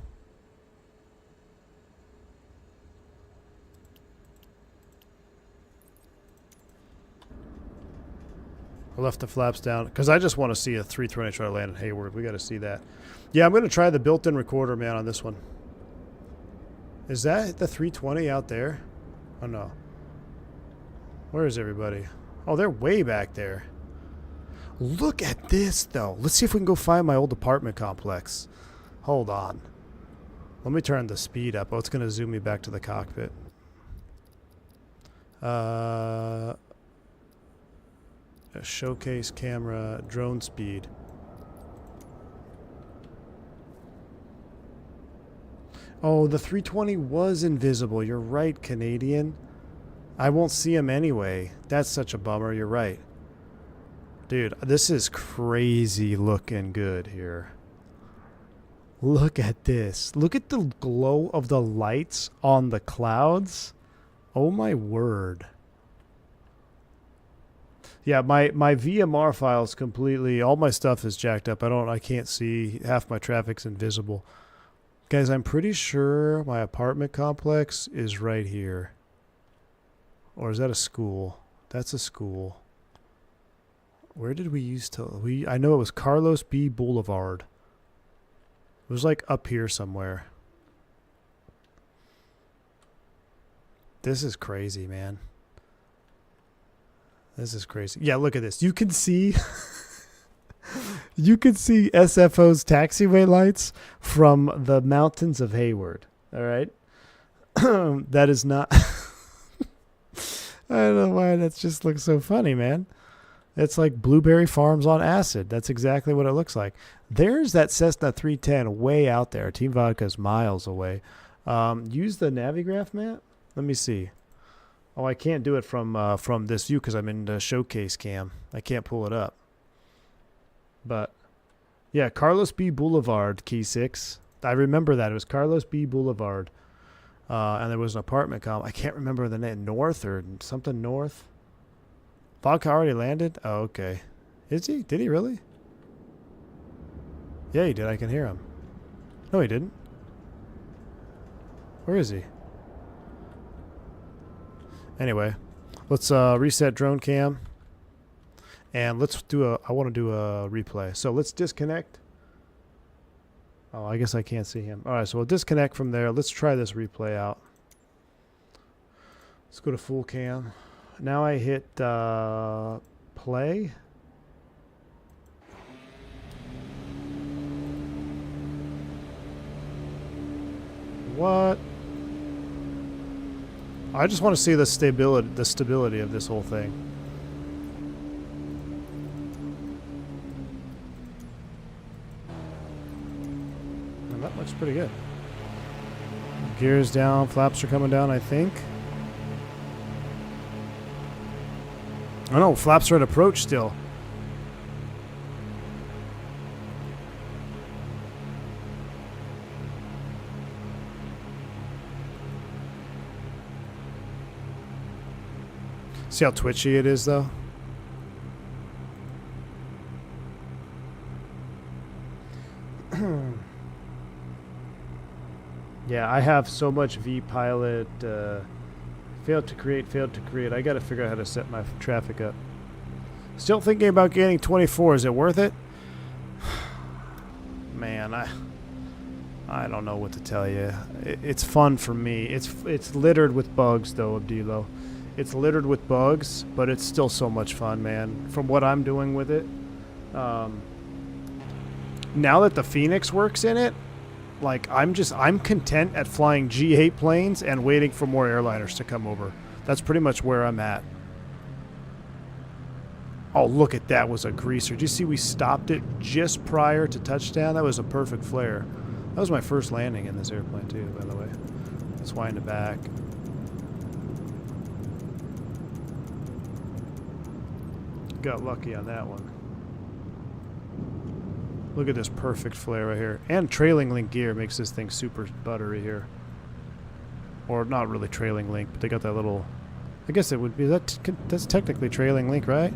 Speaker 2: I left the flaps down because I just want to see a 320 try to land in Hayward. We got to see that. Yeah, I'm going to try the built-in recorder, man, on this one. Is that the 320 out there? Oh, no. Where is everybody? Oh, they're way back there. Look at this, though. Let's see if we can go find my old apartment complex. Hold on. Let me turn the speed up. Oh, it's going to zoom me back to the cockpit. A showcase camera, drone speed. Oh, the 320 was invisible. You're right, Canadian. I won't see him anyway. That's such a bummer. You're right. Dude, this is crazy looking good here. Look at this. Look at the glow of the lights on the clouds. Oh my word. Yeah, my VMR file's completely, all my stuff is jacked up. I can't see, half my traffic's invisible. Guys, I'm pretty sure my apartment complex is right here. Or is that a school? That's a school. Where did we used to, I know it was Carlos B. Boulevard. It was like up here somewhere. This is crazy, man. This is crazy. Yeah, look at this. You can see you can see SFO's taxiway lights from the mountains of Hayward. All right? That is not I don't know why that just looks so funny, man. It's like Blueberry Farms on acid. That's exactly what it looks like. There's that Cessna 310 way out there. Team Vodka's miles away. Use the Navigraph map. Let me see. Oh, I can't do it from this view because I'm in the showcase cam. I can't pull it up. But, yeah, Carlos B. Boulevard, Key 6. I remember that. It was Carlos B. Boulevard. And there was an apartment I can't remember the name. North or something North. Vodka already landed? Oh, okay. Is he? Did he really? Yeah, he did. I can hear him. No, he didn't. Where is he? Anyway, let's reset drone cam. And let's do I want to do a replay. So let's disconnect. Oh, I guess I can't see him. All right, so we'll disconnect from there. Let's try this replay out. Let's go to full cam. Now I hit play. What? I just want to see the stability of this whole thing. And that looks pretty good. Gears down, flaps are coming down, I think. Oh no, flaps are at approach still. See how twitchy it is, though? Yeah, I have so much vPilot. Failed to create. I got to figure out how to set my traffic up. Still thinking about getting 24. Is it worth it? Man, I don't know what to tell you. It's fun for me. It's littered with bugs, though, Abdilo. It's littered with bugs, but it's still so much fun, man. From what I'm doing with it. Now that the Fenix works in it, Like, I'm content at flying G8 planes and waiting for more airliners to come over. That's pretty much where I'm at. Oh, look at that, was a greaser. Did you see we stopped it just prior to touchdown? That was a perfect flare. That was my first landing in this airplane too, by the way. Let's wind it back. Got lucky on that one. Look at this perfect flare right here. And trailing link gear makes this thing super buttery here. Or not really trailing link, but they got that little... I guess it would be... That's technically trailing link, right?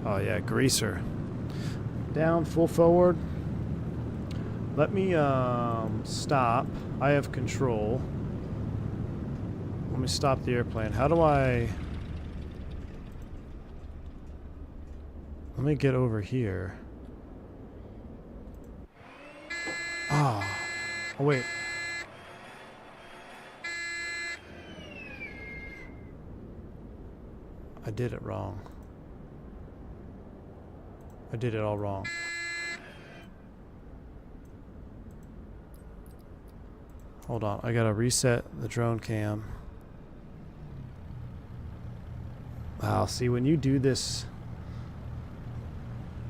Speaker 2: Oh yeah, greaser. Down, full forward. Let me stop. I have control. Let me stop the airplane. How do I... Let me get over here. Oh. Oh, wait. I did it wrong. I did it all wrong. Hold on. I gotta reset the drone cam. Wow, see, when you do this...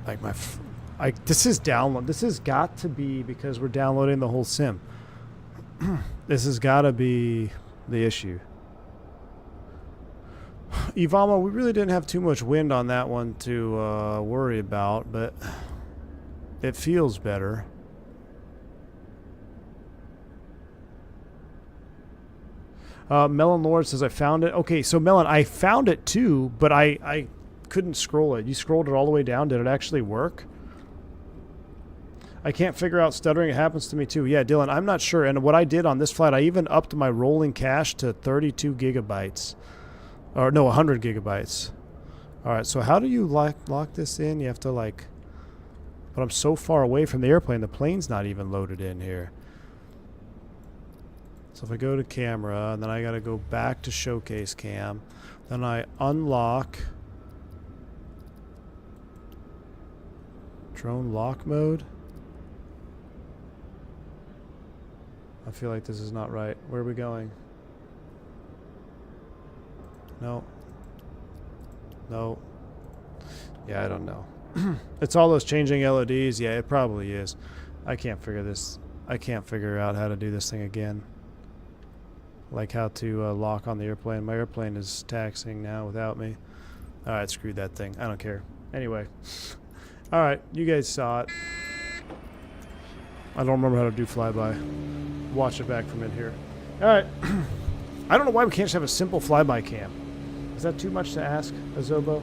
Speaker 2: Like this is download. This has got to be because we're downloading the whole sim. This has got to be the issue. Ivama, we really didn't have too much wind on that one to worry about, but it feels better. Melon Lord says I found it. Okay, so Melon, I found it too, but I couldn't scroll it. You scrolled it all the way down. Did it actually work? I can't figure out stuttering. It happens to me too. Yeah, Dylan, I'm not sure. And what I did on this flight, I even upped my rolling cache to 32 gigabytes. Or no, 100 gigabytes. All right, so how do you lock this in? You have to like... But I'm so far away from the airplane, the plane's not even loaded in here. So if I go to camera, and then I got to go back to showcase cam, then I unlock... Drone lock mode? I feel like this is not right. Where are we going? No. No. Yeah, I don't know. It's all those changing LODs. Yeah, it probably is. I can't figure this. I can't figure out how to do this thing again. Like how to lock on the airplane. My airplane is taxiing now without me. Alright, screw that thing. I don't care. Anyway. Alright, you guys saw it. I don't remember how to do flyby. Watch it back from in here. Alright. I don't know why we can't just have a simple flyby cam. Is that too much to ask, Azobo?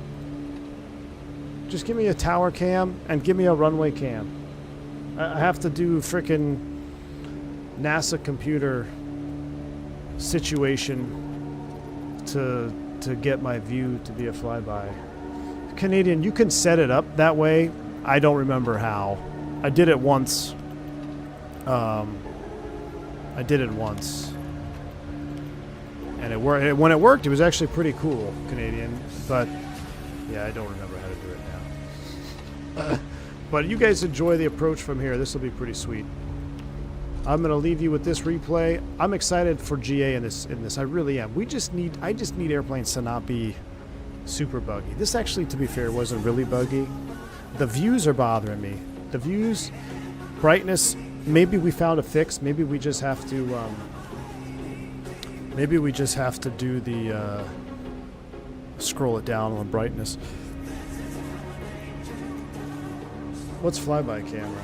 Speaker 2: Just give me a tower cam and give me a runway cam. I have to do frickin' NASA computer situation to get my view to be a flyby. Canadian, you can set it up that way. I don't remember how. I did it once. I did it once. And it worked. When it worked, it was actually pretty cool, Canadian. But, yeah, I don't remember how to do it now. But you guys enjoy the approach from here. This will be pretty sweet. I'm going to leave you with this replay. I'm excited for GA in this. I really am. I just need airplanes to not be super buggy. This actually, to be fair, wasn't really buggy. The views are bothering me. The views, brightness, maybe we found a fix. Maybe we just have to do the scroll it down on brightness. What's flyby camera?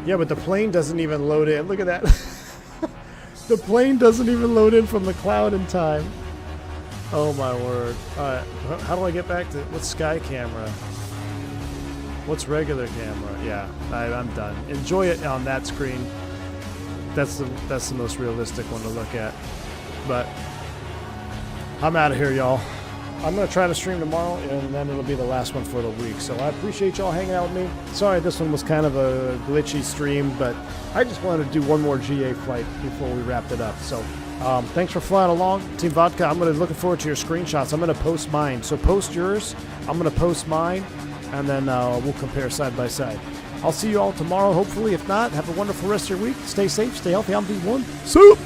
Speaker 2: Yeah, but the plane doesn't even load in. Look at that. The plane doesn't even load in from the cloud in time. Oh my word. Alright, how do I get back to... What's sky camera? What's regular camera? Yeah, I'm done. Enjoy it on that screen. That's the most realistic one to look at. But I'm out of here, y'all. I'm going to try to stream tomorrow, and then it'll be the last one for the week. So I appreciate y'all hanging out with me. Sorry this one was kind of a glitchy stream, but I just wanted to do one more GA flight before we wrapped it up. So thanks for flying along, Team Vodka. I'm looking forward to your screenshots. I'm going to post mine. So post yours. I'm going to post mine. and then we'll compare side by side. I'll see you all tomorrow, hopefully. If not, have a wonderful rest of your week. Stay safe, stay healthy. I'm V1. Soup!